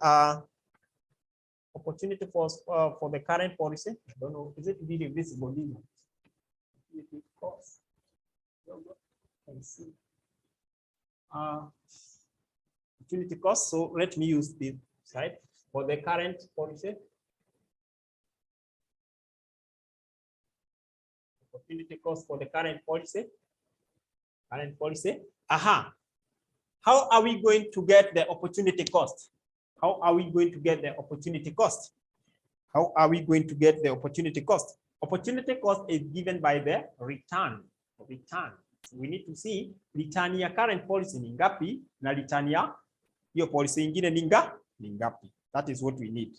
opportunity cost for the current policy, I don't know, is it really visible? Opportunity cost. Let's see. Opportunity cost. So let me use this side for the current policy. Opportunity cost for the current policy. Current policy. Aha. How are we going to get the opportunity cost? How are we going to get the opportunity cost? How are we going to get the opportunity cost? Opportunity cost is given by the return. Return. So we need to see return ya current policy ni ngapi na return ya hiyo policy ingine ni ngapi. That is what we need.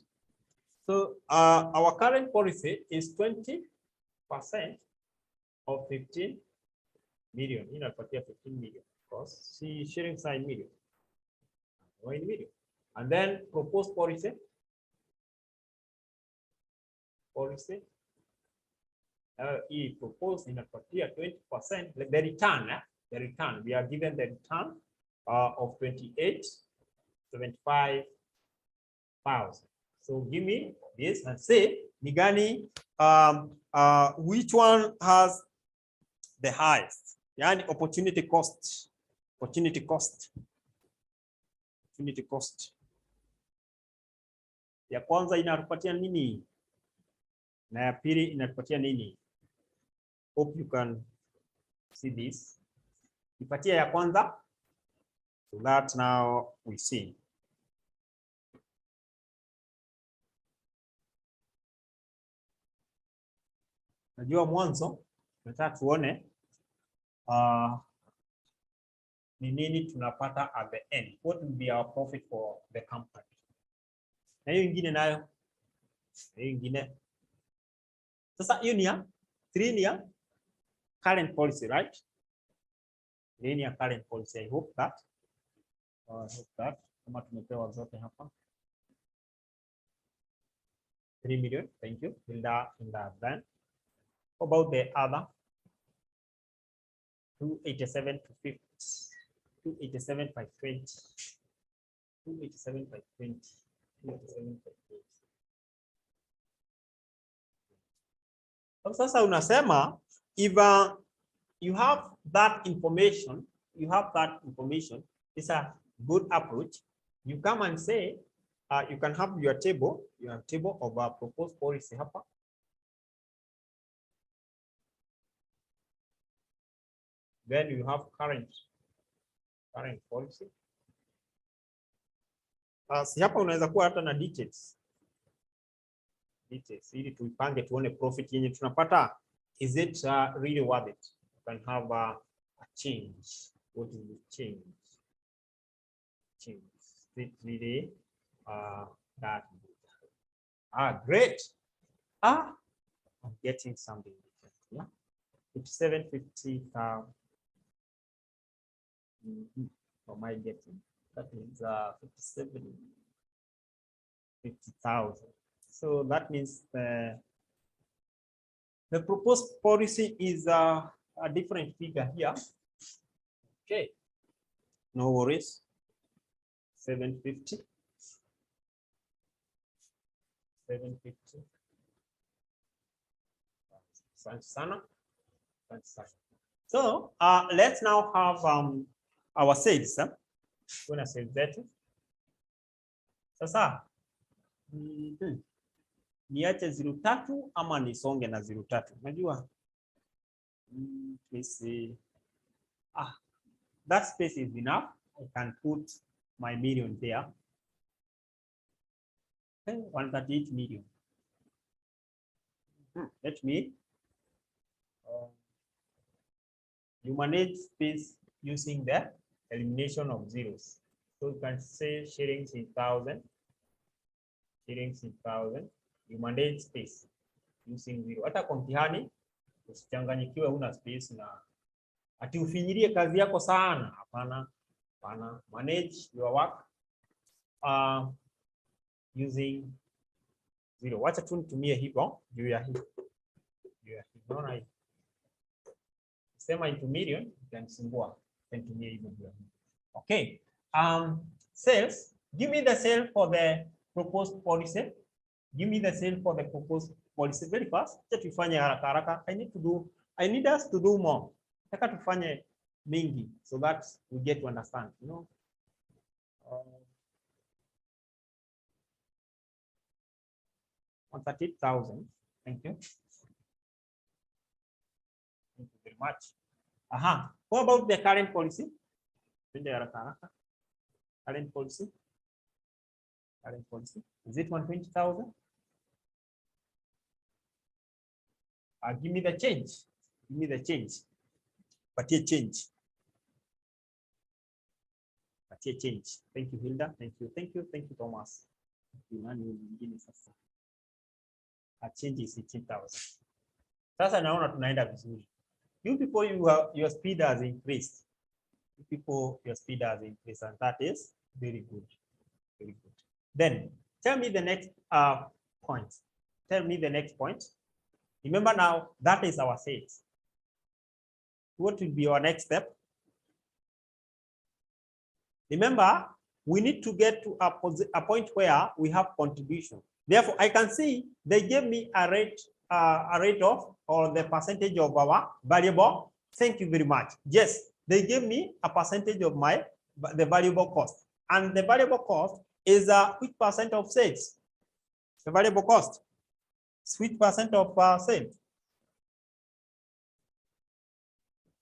So our current policy is 20% of 15 million. Inapatia 15 million. Cost. See sharing sign million. In million. And then proposed policy. Policy. Proposed inapatia 20%. The return. The return. We are given the return of 28,75,000. So give me this and say, Nigani, which one has the highest? Yani opportunity cost. Opportunity cost. Opportunity cost. Ya kwanza inatupatia nini? Na ya pili inatupatia nini? Hope you can see this. Ipatia ya kwanza. So that now we see. Najua mwanzo nataka tuone ni nini tunapata at the end. What will be our profit for the company? Na hiyo ingine nayo. Hiyo ingine. Sasa hiyo ni ya 3 ni ya current policy, right? Ni ya current policy. I hope that. Kama tumepewa zote hapa. 3 million. Thank you. In that then. How about the other? 287 to 50. 287 by 20. 287 by 20. 287 by 20. Sasa unasema if you have that information, it's a good approach. You come and say you can have your table of proposed policy hapa. Then you have current policy. Si hapa unaweza kuwa hata na details ili tuipange tuone profit yenye tunapata, is it really worth it? You can have a change. What is the change? Is it really that good? Great. I'm getting something different. Yeah, it's 750,000. What am I getting? That means 50,000. So that means the proposed policy is a different figure here. Okay, no worries. 750. 750. So let's now have our sales. Kuna sales zetu. Sasa niache 03 ama nisonge na 03. Unajua? Let's see. That space is enough. I can put my million there. Okay, 138 million. Let me you manage space using the elimination of zeros. So you can say shillings in 1,000. Shillings in 1,000. you mandate space using 0. Hata kwa mtihani usichanganyikiwe, una space na ati ufinyirie kazi yako sana. Hapana, hapana. Manage your work using 0. Wacha tu nitumie hivyo juu ya hii. Unaona hii? Sema into million itanisumbua. Nitumie hivyo juu ya hii. Okay. Sales, give me the sale for the proposed policy. Give me the sale for the proposed policy very fast. Acha tufanye haraka haraka. I need us to do more. Nataka tufanye mingi so that we get to understand, you know. 130,000. Thank you. Thank you very much. What about the current policy? Current policy. Current policy. Is it 120,000? Give me the change. Give me the change. Patie change. Patie change. Thank you, Hilda. Thank you. Thank you. Thank you, Thomas. A change is 18,000. Sasa naona tunaenda vizuri. You people, your speed has increased. You people, your speed has increased, and that is very good. Very good. Then tell me the next point. Tell me the next point. Remember now, that is our sales. What will be our next step? Remember, we need to get to a point where we have contribution. Therefore, I can see they gave me a rate of, or the percentage of our variable. Thank you very much. Yes, they gave me a percentage of the variable cost, and the variable cost is which percent of sales? The variable cost, which percent of sales?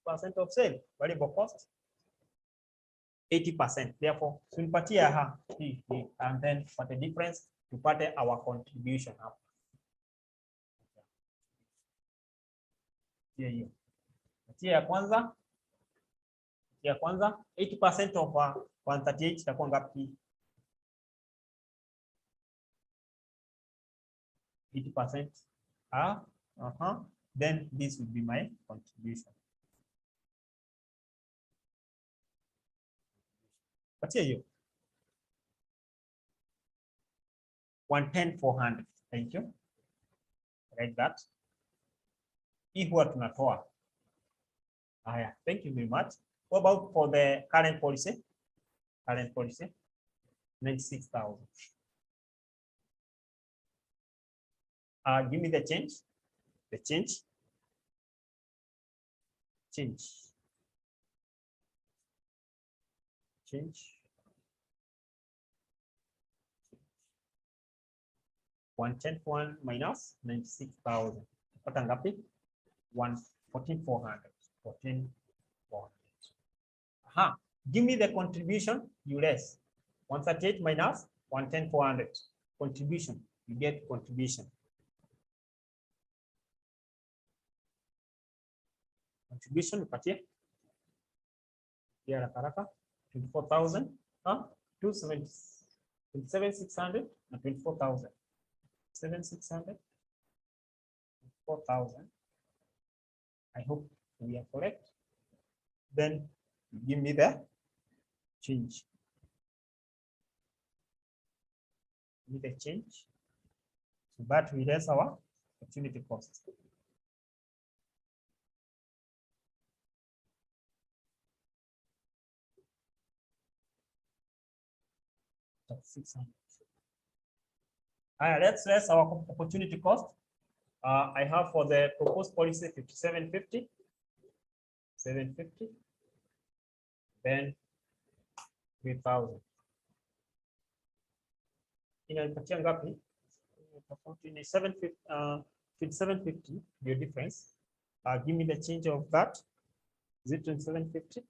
Percent of sale, variable cost, 80%. Therefore, tunapatia and then for the difference to put our contribution up. Here ya kwanza 80% of 138 itakuwa ngapi? 80%. Then this will be my contribution. Patia hiyo 110,400. Thank you. Write that. Hii huwa tunatoa. Haya, thank you very much. What about for the current policy? Current policy 96,000. Give me the change. The change. Change. 110,100 minus 96,000. Pata ngapi? 14,400. 14,400. Give me the contribution. You less 138 minus 110,400. Contribution. You get contribution. Contribution patie. Yeah, haraka. 24,000. 27,600 and 24,000. 7,600. 4,000. I hope we are correct. Then give me the change. Give me the change. So that we raise our opportunity cost. That's 600. Let's raise our opportunity cost. I have for the proposed policy 5750, 750, then 3,000. Inapatia ngapi? 750, your difference. Give me the change of that. Is it 750?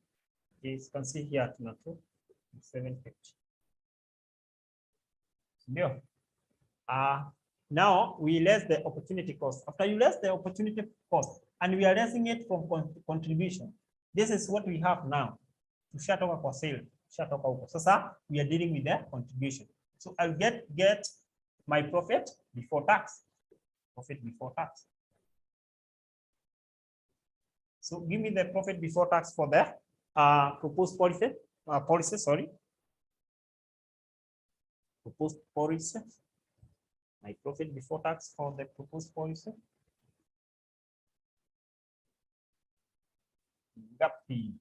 Yes, you can see here 750. No. Now we less the opportunity cost. After you less the opportunity cost, and we are lessing it from contribution. This is what we have now. Tushatoka kwa sale, tushatoka huko. Sasa we are dealing with the contribution. So I'll get my profit before tax. Profit before tax. So give me the profit before tax for the proposed policy. Proposed policy. My profit before tax for the proposed policy. Ngapi?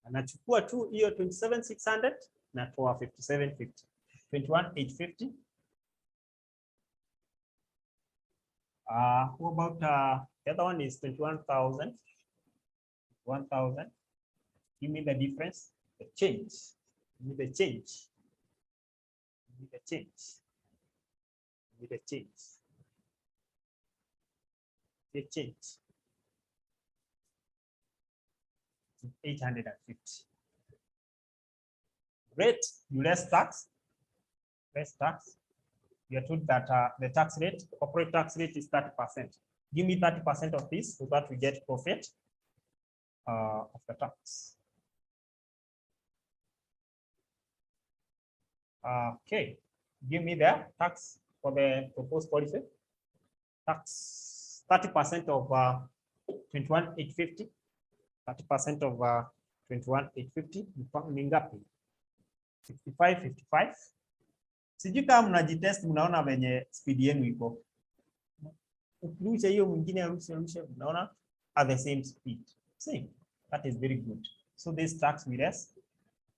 Anachukua tu hiyo 27,600 na toa 5750. 21,850. What about the other one is 21,000. 1,000. Give me the difference, the change. Give me the change. Give me the change. Give me the change. The change. 850. Rate, you less tax. Less tax. You are told that the tax rate, corporate tax rate is 30%. Give me 30% of this so that we get profit of the tax. Okay, give me the tax for the proposed policy. Tax 30% of 21,850. 30% of 21,850 ni ngapi? 65.55. Sijui kama mnajitest, mnaona venye speed yenu iko. Ukirusha hiyo mwingine arusha, mnaona at the same speed. See, that is very good. So this tax with us.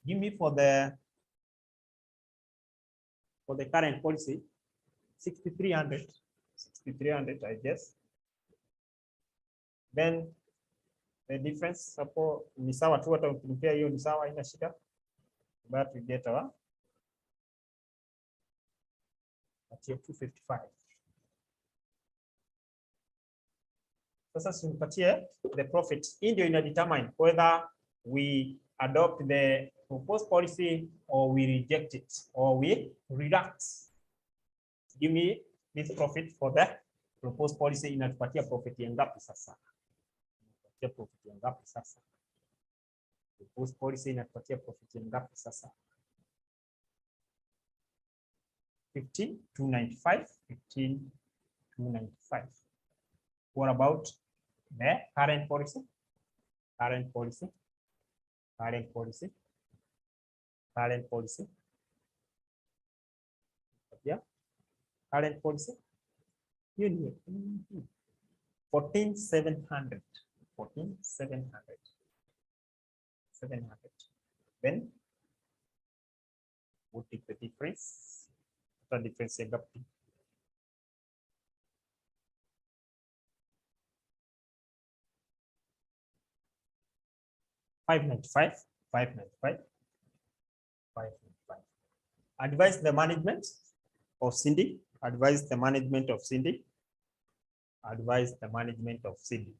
Give me for the current policy 6,300. 6,300, I guess. Then the difference hapo ni sawa tu, hata ukimpea hiyo ni sawa, haina shida. But we get our at 255. Sasa tumpatie the profit. Hii ndio ina determine whether we adopt the proposed policy or we reject it or we redact. Give me this profit for the proposed policy. Inatupatia profit ya ngapi sasa? Inatupatia profit ya ngapi sasa? Proposed policy inatupatia profit ya ngapi sasa? 15,295. 15,295. What about the current policy? Current policy. Current policy. Current policy. Yeah. Current policy. Union. 14,700. 14,700. 700. Then what is the difference? The difference is 595. 595. 595. Advise the management of Cindy. Advise the management of Cindy. Advise the management of Cindy.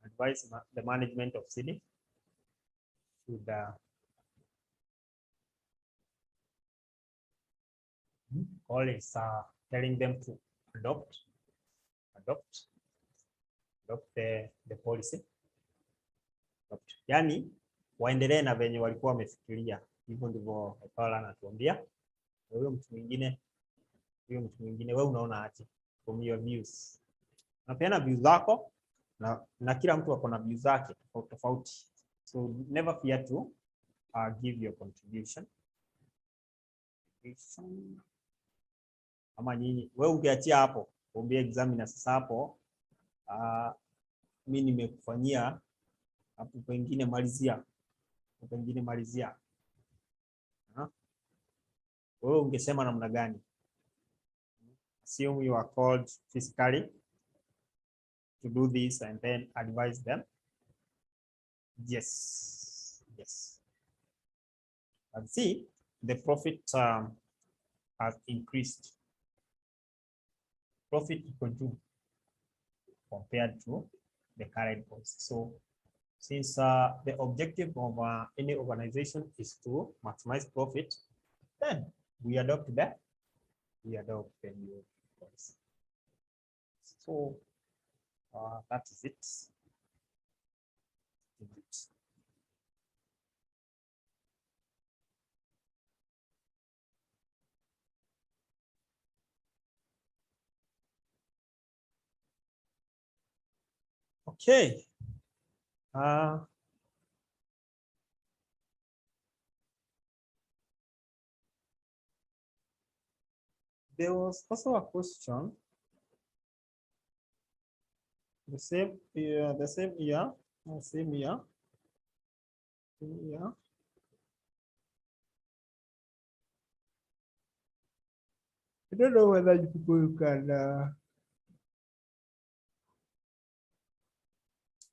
Advise the management of Cindy should all is telling them to adopt the policy. Yani waendelee na venye walikuwa wamefikiria. Hivyo ndivyo Paula anatuambia. Huyo mtu mwingine wewe unaona aje from your views? Napeana views zako na kila mtu ako na views zake tofauti. So never fear to give your contribution. Ama nyinyi wewe ungeachia hapo umbie examiner sasa hapo mimi nimekufanyia hapo, pengine malizia. Wewe ungesema namna gani? Assume you are called physically to do this and then advise them. Yes. And see, the profit has increased. Profit equal to compared to the current policy. So since the objective of any organization is to maximize profit, then we adopt the new policy. So that is it. Okay. There was also a question. The same year, same year. I don't know whether you people can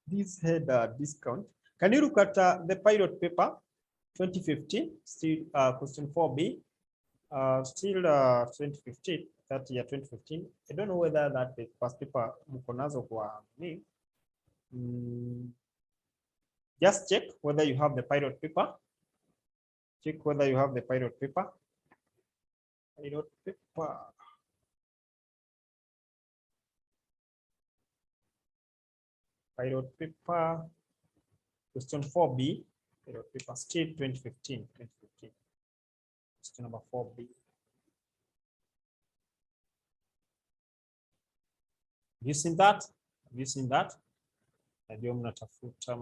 this had a discount. Can you look at the pilot paper 2015, still question 4B, still 2015, that year 2015. I don't know whether that the first paper mkonazo kwa me. Just check whether you have the pilot paper. Check whether you have the pilot paper. Pilot paper. Pilot paper. Question 4B. Pilot paper still 2015. Question number 4B. Have you seen that? Have you seen that? Najua mnatafuta.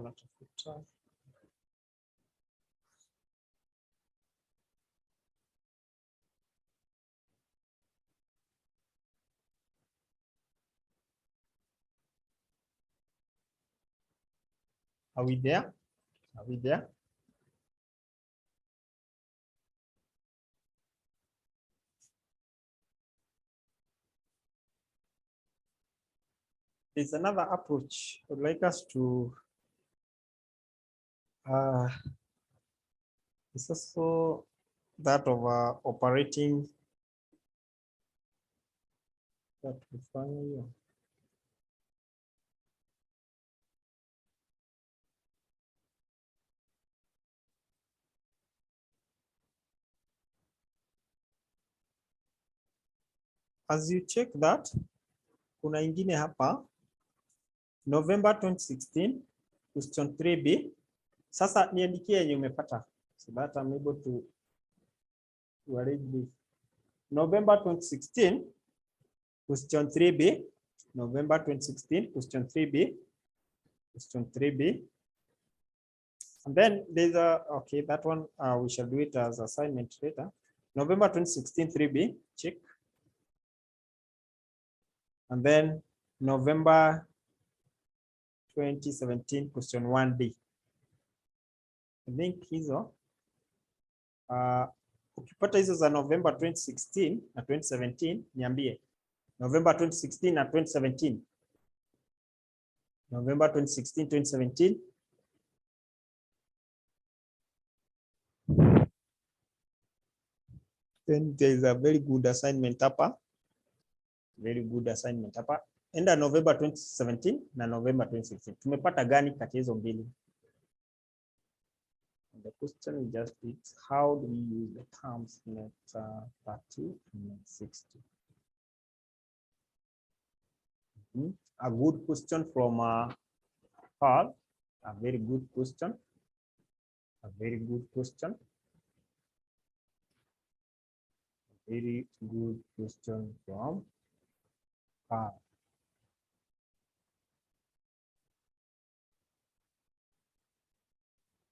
Are we there? Are we there? There's another approach I'd like us to it's also that of operating that we find. As you check that, kuna ingine hapa November 2016 question 3B. Sasa niandikie yenye umepata so that I'm able to arrange this. November 2016 question 3B. November 2016 question 3B. Question 3B. And then there's a, okay, that one we shall do it as assignment later. November 2016 3B, check. And then November 2017 question 1D. I think hizo ukipata hizo za November 2016 na 2017 niambie. November 2016 na 2017. November 2016 2017. Then there is a very good assignment hapa. Very good assignment hapa. Enda November 2017 na November 2016. Tumepata gani kati hizo mbili? The question just is how do we use the terms net 30 and net 60? A good question from Paul. A very good question. A very good question. A very good question from Paul.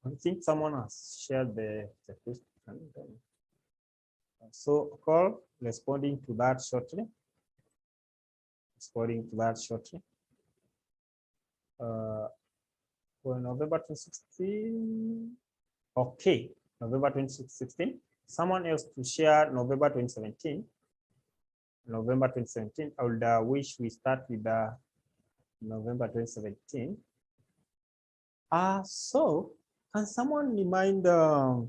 I think someone has shared the question. So call responding to that shortly. Responding to that shortly. For November 2016. Okay, November 2016. Someone else to share November 2017. November 2017. I would wish we start with November 2017. So can someone remind a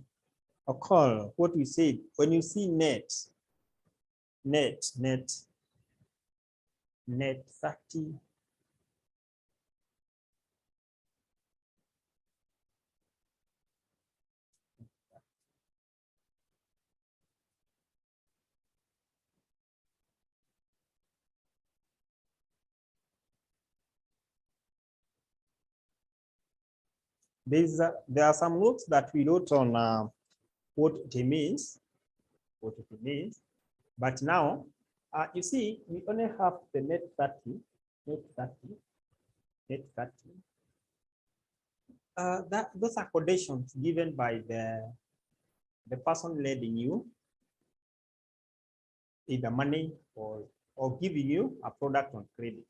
call what we said when you see net 30. There are some notes that we wrote on what it means, but now you see we only have the net 30, net 30. Those are conditions given by the person lending you either money or giving you a product on credit.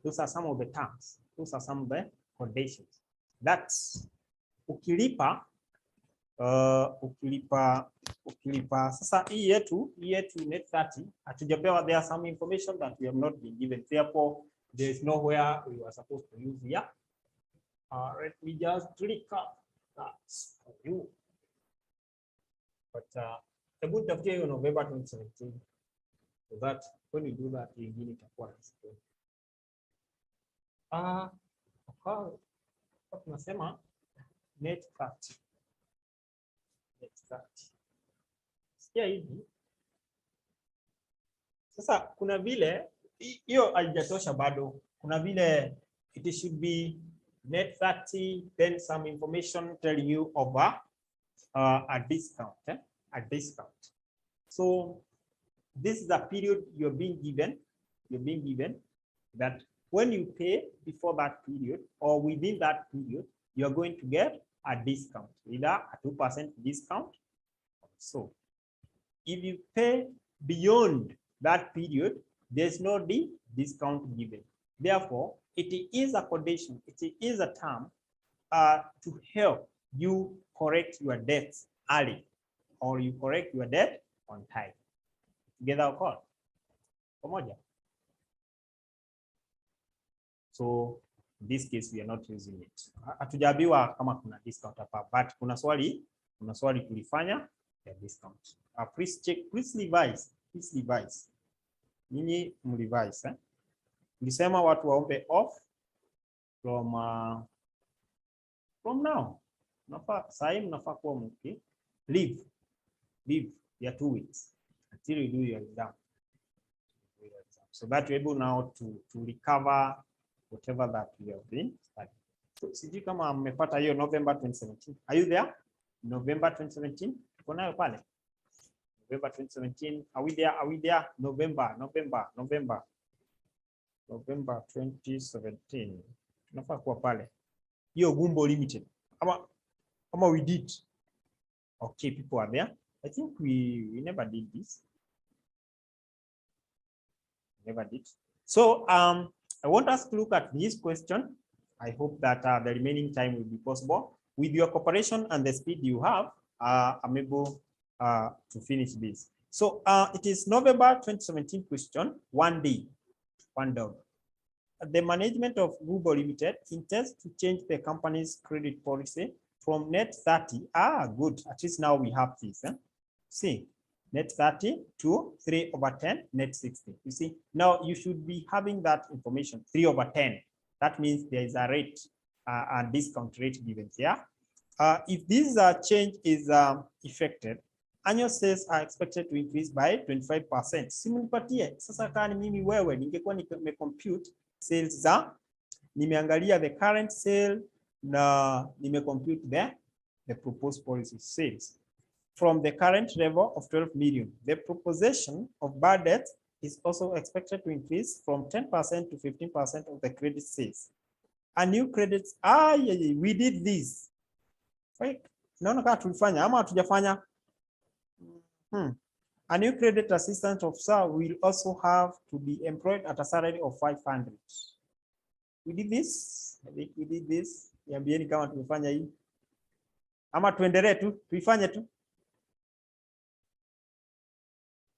Those are some of the terms. Those are some of the conditions. That's ukilipa sasa hii yetu net 30 hatujapewa. There are some information that we have not been given, therefore there is nowhere we were supposed to use here. Let me just click up that for you. But the good of year November 2017, so that when you do that you give it a quality. Tunasema net 30. Sikia hivi. Sasa kuna vile hiyo haijatosha bado. Kuna vile it should be net 30, then some information telling you over a discount. A discount. So this is a period you're being given that when you pay before that period or within that period, you're going to get a discount, either a 2% discount. So if you pay beyond that period, there's no discount given. Therefore, it is a condition, it is a term to help you correct your debts early, or you correct your debt on time. Together, of course. Pamoja. So in this case we are not using it. Hatujaambiwa kama kuna discount hapa, but kuna swali tulifanya ya discount. Please check, please revise. Ninyi mrevise. Nilisema watu waombe off from now. Nafaa sasa mnafaa kuwa mki leave ya 2 weeks until you do your exam. So that you're able now to recover whatever that you have been studying. So sijui kama mmepata hiyo November 2017. Are you there? November 2017. Tuko nayo pale. November 2017. Are we there? November 2017. Tunafaa kuwa pale. Hiyo Gumbo Limited. Ama we did. Okay, people are there. I think we never did this. Never did. So I want us to look at this question. I hope that the remaining time will be possible. With your cooperation and the speed you have, I'm able to finish this. So it is November 2017 question, one day. The management of Google Limited intends to change the company's credit policy from net 30. Good. At least now we have this. See, net 30 to 3/10, net 60. You see, now you should be having that information, 3/10. That means there is a rate, a discount rate given here. If this change is effected, annual sales are expected to increase by 25%. Simulpatie, sasa kani mimi wewe, ningekuwa nimecompute sales za, nimeangalia the current sale, na nimecompute the proposed policy sales. From the current level of 12 million, the proposition of bad debt is also expected to increase from 10% to 15% of the credit sales. A new credits, we did this. Right? Naona kama tulifanya ama hatujafanya. A new credit assistant officer will also have to be employed at a salary of 500. We did this. I think we did this. Niambieni kama tumefanya hii. Ama tuendelee tu, tuifanye tu.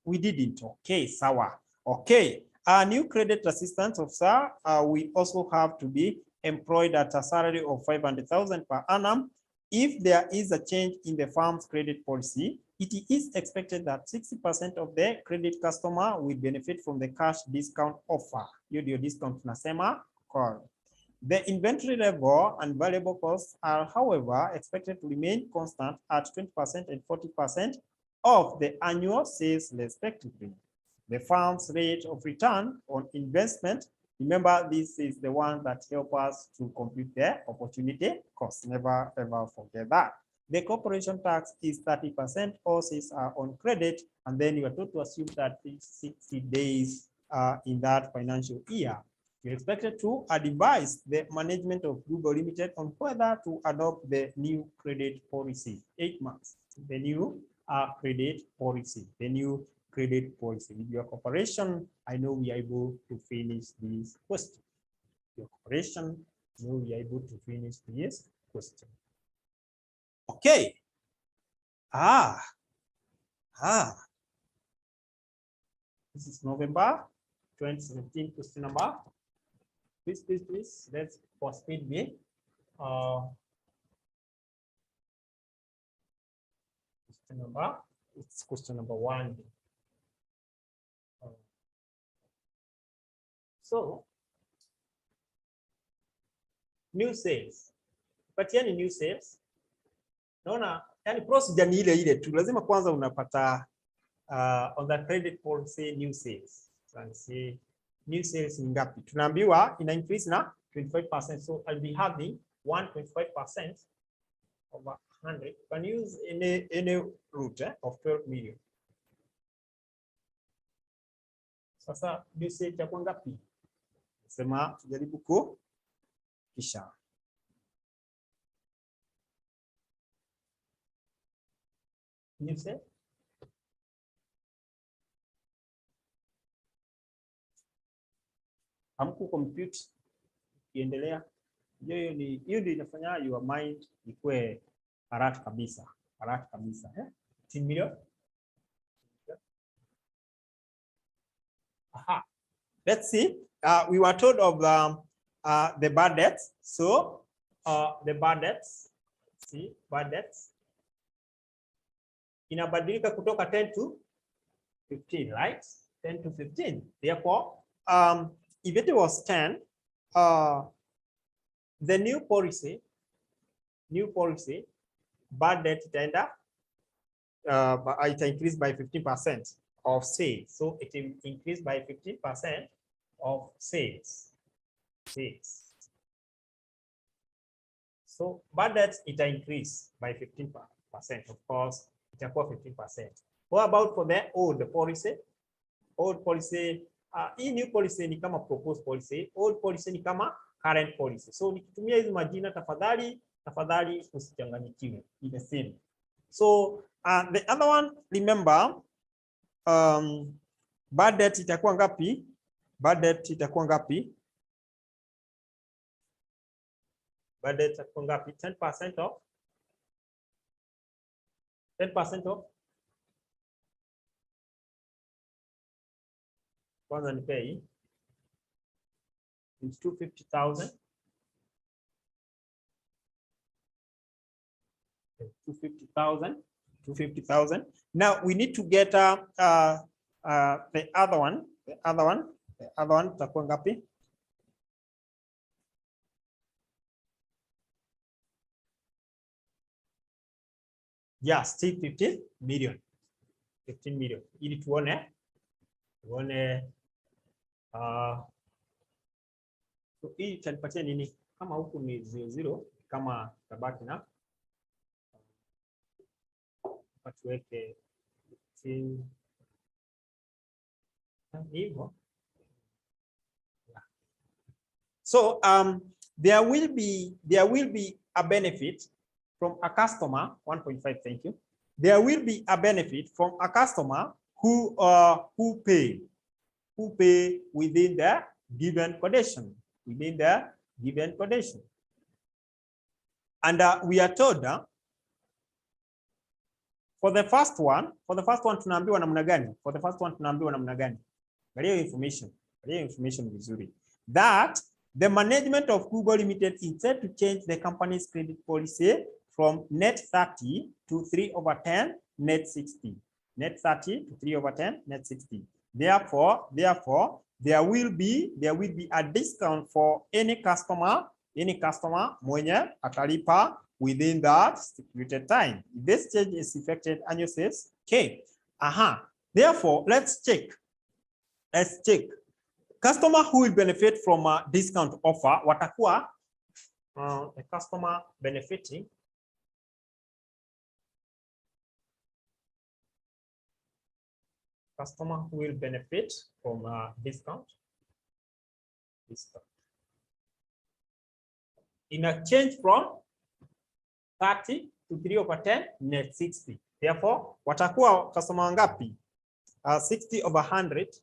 We didn't. Okay, sawa. Okay. A new credit assistant officer will also have to be employed at a salary of 500,000 per annum. If there is a change in the firm's credit policy, it is expected that 60% of the credit customer will benefit from the cash discount offer. Your discount nasema call. The inventory level and variable costs are, however, expected to remain constant at 20% and 40% of the annual sales respectively. The firm's rate of return on investment, remember this is the one that helps us to compute the opportunity cost. Never ever forget that. The corporation tax is 30%, all sales are on credit, and then you are told to assume that it's 60 days in that financial year. You're expected to advise the management of Google Limited on whether to adopt the new credit policy. 8 months. The new credit policy. The new credit policy. With your cooperation, I know we are able to finish this question. Your cooperation, I know we are able to finish this question. Okay. This is November 2017 question number. Please. Let's for speed me. Question number. It's question number 1. So, new sales. But yani new sales. Naona yani procedure ni ile tu. Lazima kwanza unapata on the credit policy new sales. Say new sales ni ngapi? Tunaambiwa ina increase na 25%. So I'll be having 1.5% over 100. You can use any root of 12 million. Sasa new sales itakuwa ngapi? Sema tujaribu kisha. New sales. Hamku compute kiendelea. Hiyo ndio inafanya your mind ikue haraka kabisa. 10 million. Aha. Let's see. We were told of the bad debts. So the bad debts. See, bad debts. Inabadilika kutoka 10 to 15, right? 10 to 15. Therefore, if it was 10, the new policy, bad debt itaenda, it increased by 15% of sales. So it increased by 15% of sales. So bad debt it increased by 15%. Of course, itakuwa 15%. What about for the old policy? Old policy. Hii new policy ni kama proposed policy, old policy ni kama current policy. So nikitumia hizi majina tafadhali usichanganyikiwe. Ni the same. So the other one, remember, bad debt itakuwa ngapi? Bad debt itakuwa ngapi? 10% of 10% of kwanza ni pay. It's 250,000. 250,000. Now we need to get the other one. The other one itakuwa ngapi? Yeah, still 15 million. 15 million. Ili tuone so hii itanipatia nini? Kama huku ni 00, kama tabaki na tuweke hivyo. So there will be a benefit from a customer. 1.5, thank you. There will be a benefit from a customer who pay within the given condition. And we are told for the first one tunaambiwa namna gani? Angalia information vizuri. That the management of Google Limited intend to change the company's credit policy from net 30 to 3/10 net 60. Net 30 to 3/10 net 60. Therefore, there will be a discount for any customer mwenye atalipa within that stipulated time. If this change is effected, annual sales. Okay. Therefore, let's check. Customer who will benefit from a discount offer watakuwa a customer benefiting who will benefit from a discount discount. In a change from 30 to 3/10 net 60. Therefore, watakuwa customer wangapi? 60 over 100.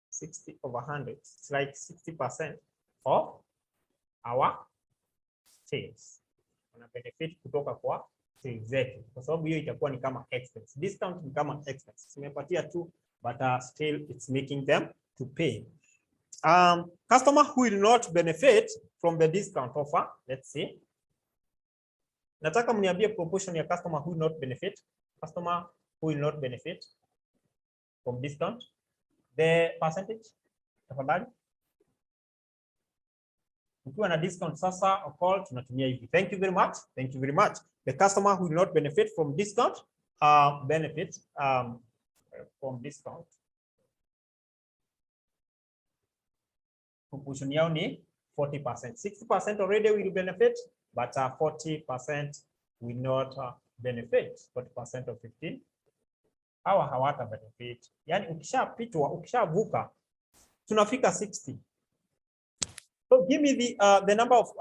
60 over 100. It's like 60% of our sales. Wana benefit kutoka kwa sales zetu. Kwa sababu hiyo itakuwa ni kama expense. Discount ni kama expense. Tumepatia tu, but still it's making them to pay. Customer who will not benefit from the discount offer, let's see. Nataka mniambie proportion ya customer who will not benefit. Customer who will not benefit from discount. The percentage, tafadhali. Ukiwa na discount sasa, of course, tunatumia hivi. Thank you very much. Thank you very much. The customer who will not benefit from discount, from discount. Proportion yao ni 40%. 60% already will benefit, but 40% will not benefit. 40% of 15. Hawa hawata benefit. Yani ukishapitwa, ukishavuka, tunafika 60. So give me the number of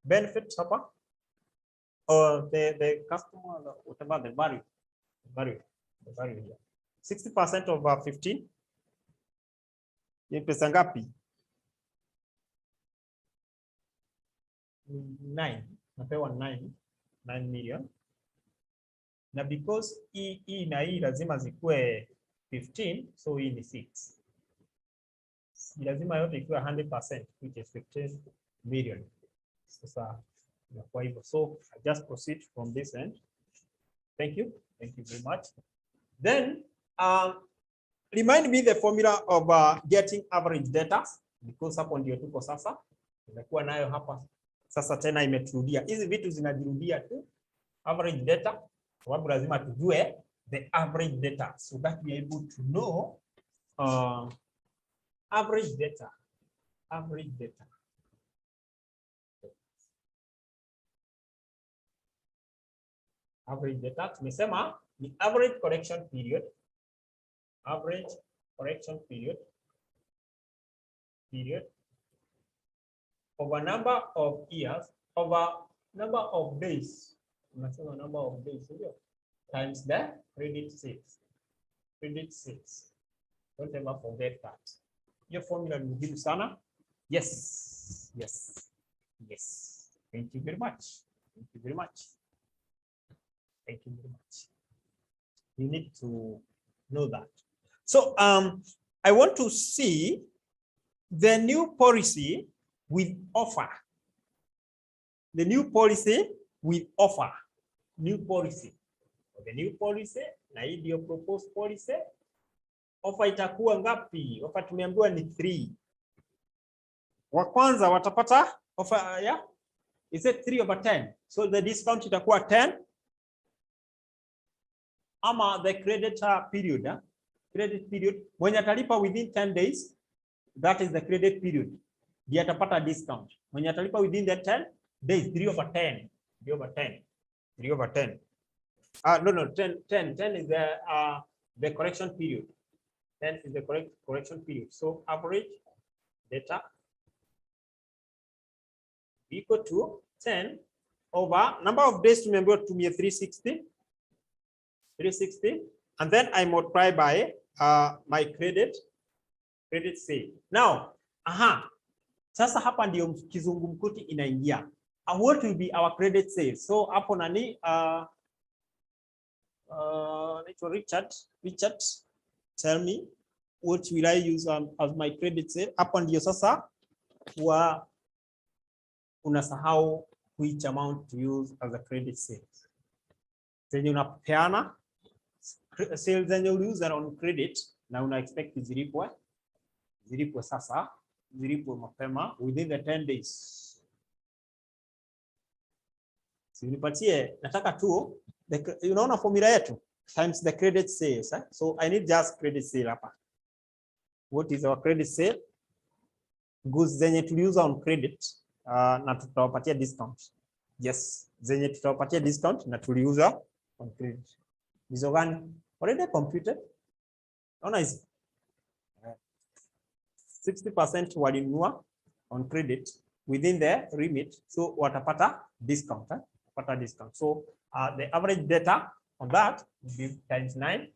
benefits hapa, or the customer, whatever the value here. 60% of 15. Ni pesa ngapi? 9. Napewa 9 million. Na because hii na hii lazima zikuwe 15, so hii ni 6. Lazima yote ikiwa 100%, which is 15 million. Sasa kwa hivyo, so I just proceed from this end. Thank you very much. Then remind me the formula of getting average data, because hapo ndio tuko sasa. Nimekuwa nayo hapa sasa, tena imeturudia. Hizi vitu zinajirudia tu. Average data, sababu lazima tujue the average data so that we are able to know average data. Average data tumesema ni average correction period. Average correction period over number of years, over number of days. Unasema number of days hiyo times the credit sales. Credit sales. Don't ever forget that. Your formula ni muhimu sana. Yes. Thank you very much. You need to know that. So I want to see the new policy with offer. The new policy with offer. New policy. The new policy na hii ndio proposed policy. Offer itakuwa ngapi? Offer tumeambiwa ni 3. Wa kwanza watapata offer ya is it 3/10. So the discount itakuwa 10. Ama the credit period, credit period mwenye atalipa within 10 days, that is the credit period. Ndiye atapata discount. Mwenye atalipa within the 10 days, 3/10. 3/10. No, 10 is the correction period. 10 is the correction period. So average data equal to 10 over number of days, tumeambiwa tumie 360, and then I multiply by my credit sale. Now, sasa hapa ndio kizungumkuti inaingia. What will be our credit sale? So hapo nani Richard, tell me what will I use as my credit sale? Hapo ndio sasa unasahau which amount to use as a credit sale. Zenye unapeana sales zenye uliuza on credit na una expect zilipwe sasa, zilipwe mapema within the 10 days. Sinipatie, nataka tu unaona formula yetu times the credit sales. So I need just credit sale hapa. What is our credit sale? Goods zenye tuliuza on credit na tutawapatia discount. Yes, zenye tutawapatia discount na tuliuza on credit. Hizo gani? Already computed. Naona hizi. 60% walinunua on credit within the limit, so watapata discount, watapata discount. So the average data on that will be times 9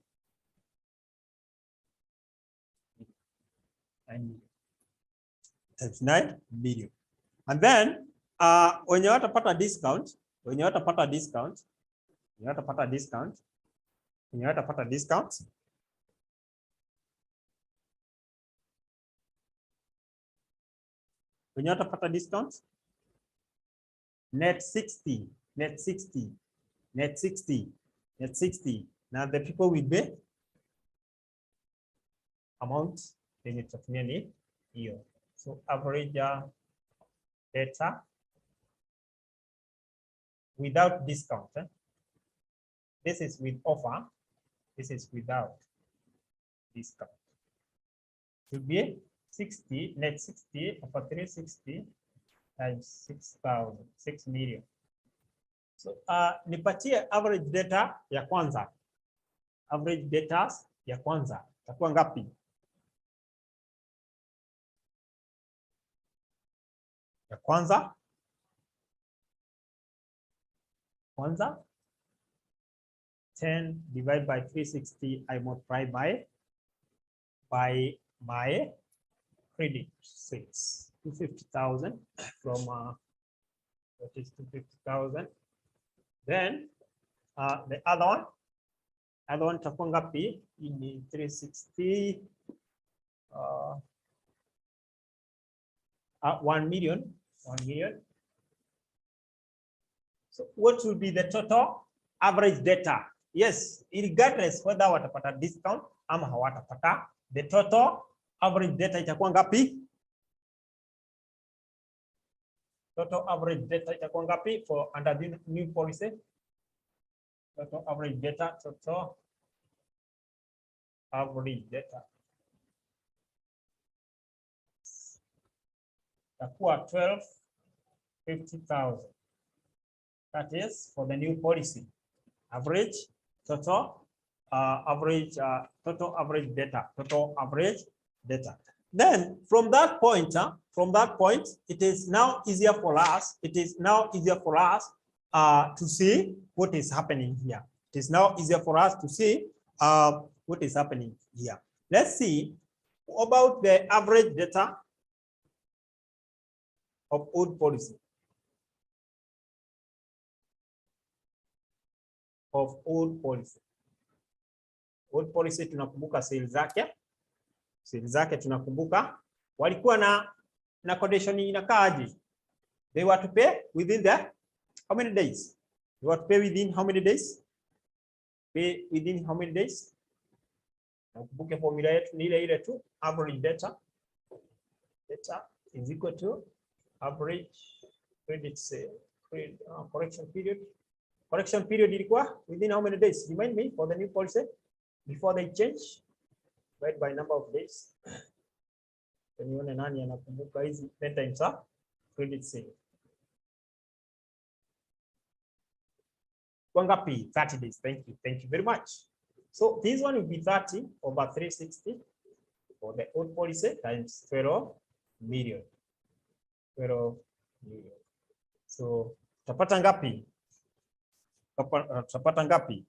times 9 million. And then when you watapata discount, when you watapata discount, when you watapata discount, when you watapata discount, when you watapata discount, net 60, net 60, net 60, net 60. Now the people will be amount yenye tutatumia ni hiyo. So average data without discount. This is with offer. This is without discount. To be 60, net 60 over 360 times 6,000, 6 million. So nipatie average data ya kwanza. Average data ya kwanza itakuwa ngapi? Ya kwanza 10 divided by 360, I multiply by my credit sales, 250,000 from what is 250,000. Then the other one itakuwa ngapi? In 360 1 million. So what will be the total average data? Yes, regardless whether watapata discount ama hawatapata, the total average data itakuwa ngapi? Total average data itakuwa ngapi for under the new policy? Total average data, total average data itakuwa 1250,000. That is for the new policy. Average total total average data, total average data. Then from that point, it is now easier for us. It is now easier for us to see what is happening here. It is now easier for us to see what is happening here. Let's see about the average data of old policy. Of old policy. Old policy tunakumbuka sales zake tunakumbuka walikuwa na condition inakaaje? They were to pay within the how many days? They were to pay within how many days? Pay within how many days? Nakumbuke formula yetu ni ile tu, average data is equal to average credit sale, correction period. Correction period ilikuwa within how many days? Remind me for the new policy before they change. Divided by number of days. Nione nani anakumbuka hizi 10 times credit sale. Kwa ngapi? 30 days. Thank you very much. So this one will be 30 over 360 for the old policy times 12 million. 12 million. So tutapata ngapi? Tutapata ngapi?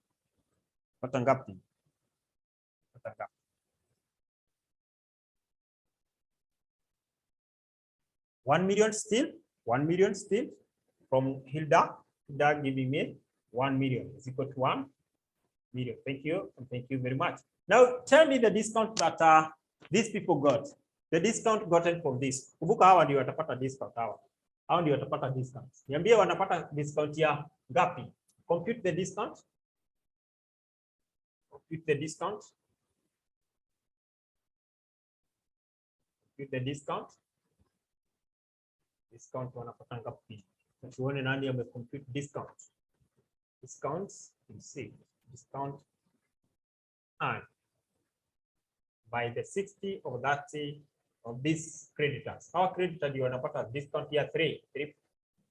1 million still. 1 million still from Hilda. Hilda giving me 1 million is equal to 1 million. Thank you and thank you very much. Now tell me the discount that these people got. The discount gotten from this. Kumbuka hawa ndio watapata discount hawa. Hao ndio watapata discount. Niambie wanapata discount ya ngapi? Compute the discount. Compute the discount. Compute the discount. Discount wanapata ngapi? Tuone nani amecompute discount. Discounts, you see, discount and by the 60 or 30 of these creditors. Our creditor ndio wanapata discount here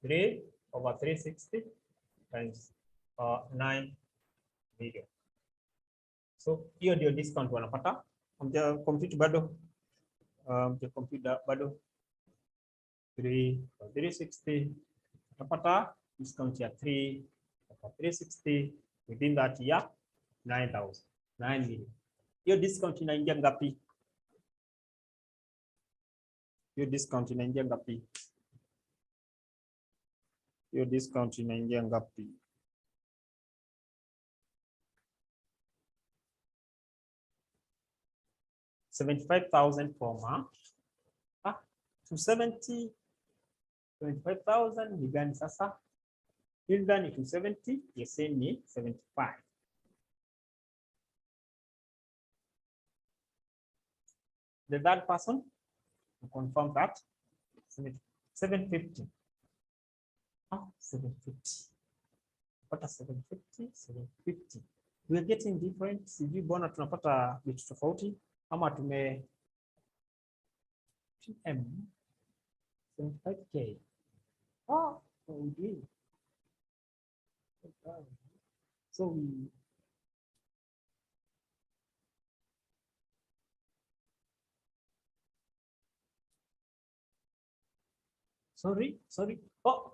3 over 360 times 9 million. So hiyo ndio discount wanapata. Compute bado the computer bado 360 utapata discount ya 360 within that year 9,000 9 million. Hiyo discount inaingia ngapi? Hiyo discount inaingia ngapi? Hiyo discount inaingia ngapi? $75,000 per month. 270, 25,000 ni gani sasa? Hili gani 270, the same ni 75. The third person to confirm that 750. 750. What are 750? 750. We are getting different. Sijui bona tunapata vitu tofauti ama tume PM 75K. Oh, we do. So we sorry. Oh,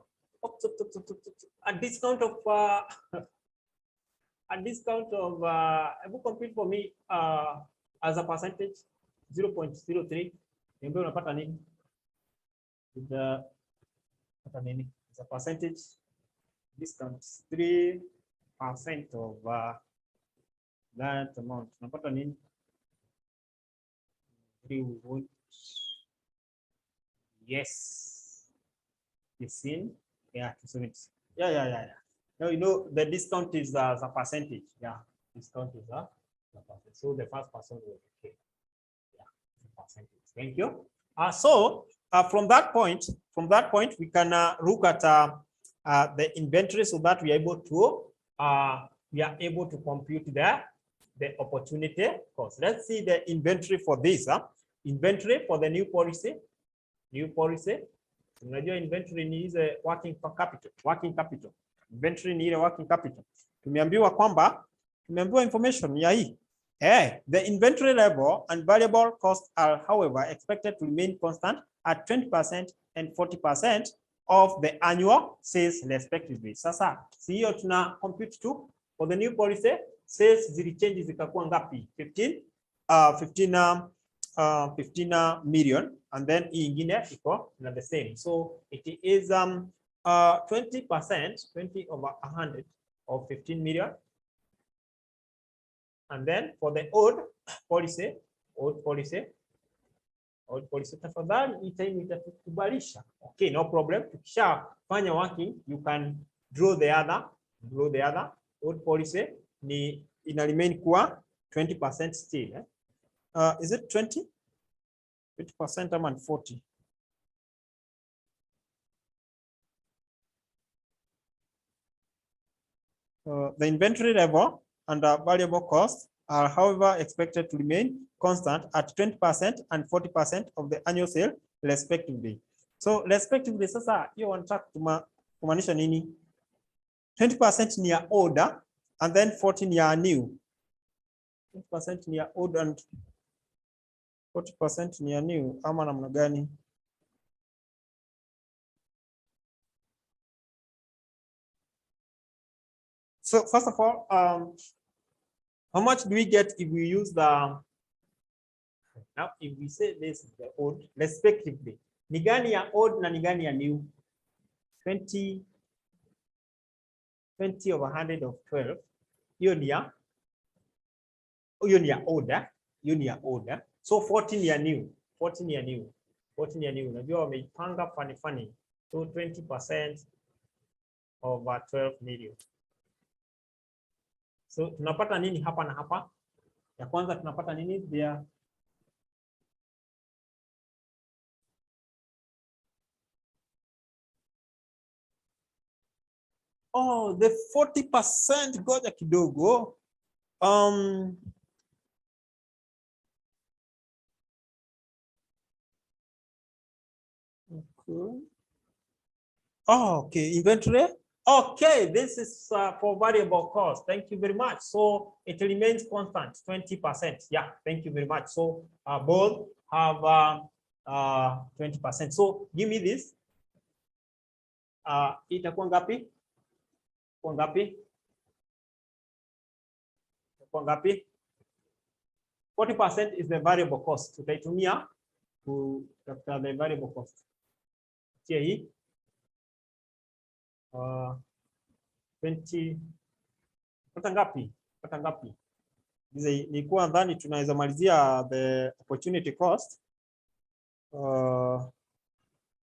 a discount of I will compute for me as a percentage 0.03. Niambie unapata nini? Unapata nini? As a percentage discount 3% of that amount. Unapata nini? 3. Yes. It's in. Yeah, 270. Yeah. Now you know the discount is as a percentage. Yeah, discount is a percentage. So the first person will be okay. Yeah, percentage. Thank you. So from that point, we can look at the inventory so that we are able to compute the opportunity cost. Let's see the inventory for this. Inventory for the new policy. Unajua inventory ni ile working capital. Inventory ni ile working capital. Tumeambiwa information ya hii. The inventory level and variable costs are however expected to remain constant at 20% and 40% of the annual sales respectively. Sasa si hiyo tuna compute tu for the new policy sales zilichange zikakuwa ngapi? 15 million, and then hii ingine iko na the same. So it is 20% over 100 of 15 million. And then for the old policy tafadhali hii time itakubalisha. Okay, no problem. Tukishafanya working, you can draw the other old policy ni ina remain kuwa 20% still. Is it 20% ama 40%? The inventory level and variable costs are however expected to remain constant at 20% and 40% of the annual sale respectively. So respectively sasa hiyo wanataka kumaanisha nini? 20% ni ya order and then 40 ni ya new. 20% ni ya old and 40% ni ya new ama namna gani? So first of all, how much do we get if we use the, now if we say this is the old respectively, ni gani ya old na ni gani ya new? 20 over 100 of 12, hiyo ni ya order, hiyo ni ya order. So 14 ya new, 14 ya new. Unajua wameipanga funny. So 20% over 12 million. So tunapata nini hapa na hapa? Ya kwanza tunapata nini? The 40%, goja kidogo. Okay, inventory. Okay, this is for variable cost. Thank you very much. So it remains constant, 20%. Yeah, thank you very much. So both have 20%. So give me this. Itakuwa ngapi? Kwa ngapi? Kwa ngapi? 40% is the variable cost. Tutaitumia kutafuta the variable cost. Tia hii 20. Pata ngapi? Pata ngapi? Nilikuwa ndani tunaweza malizia the opportunity cost.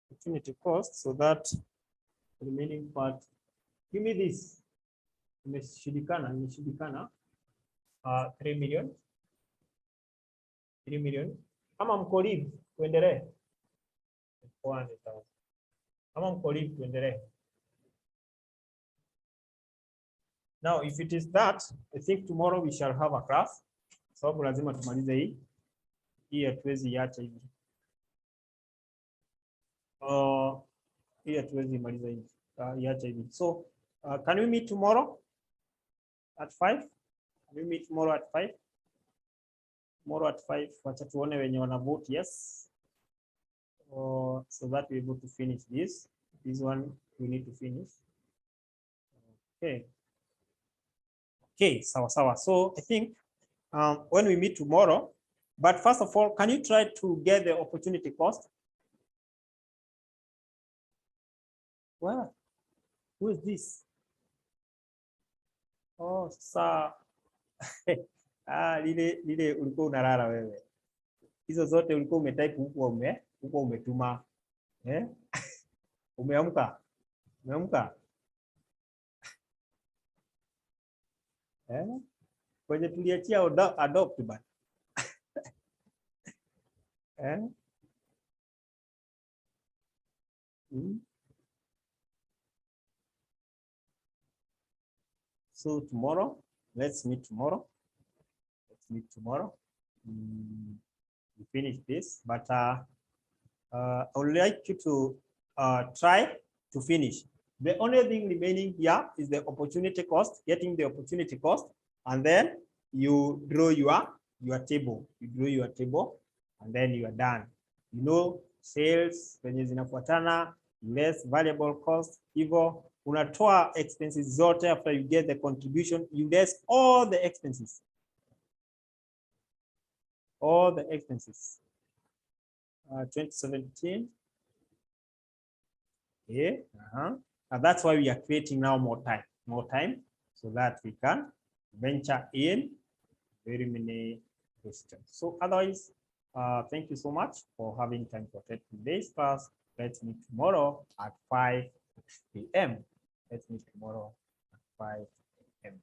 Opportunity cost, so that the remaining part. Give me this. Imeshindikana. 3 million. 3 million. Kama mko live tuendelee. 400,000. Kama mko live tuendelee. Now if it is that, I think tomorrow we shall have a class. Sababu lazima tumalize hii. Hii hatuwezi iacha hivi. Hii hatuwezi maliza hivi. Iacha hivi. So can we meet tomorrow at 5? Can we meet tomorrow at 5? Tomorrow at 5, wacha tuone wenye wana vote yes. So that we're able to finish this. This one we need to finish. Okay. Okay, sawa. So I think when we meet tomorrow, but first of all, can you try to get the opportunity cost? Well, who is this? Oh, sir. Lile ulikuwa unalala wewe. Hizo zote ulikuwa umetype huko umetuma. Umeamka? Kwenye tuliachia adopt bana. So tomorrow, let's meet tomorrow. We finish this, but I would like you to try to finish. The only thing remaining here is the opportunity cost, getting the opportunity cost, and then you draw your table. You draw your table, and then you are done. You know, sales venye zinafuatana, less variable cost, hivyo unatoa expenses zote after you get the contribution, you less all the expenses. All the expenses. 2017. Yeah. And that's why we are creating now more time, so that we can venture in very many questions. So otherwise, thank you so much for having time to attend today's class. Let's meet tomorrow at 5 p.m. Let's meet tomorrow at 5 p.m.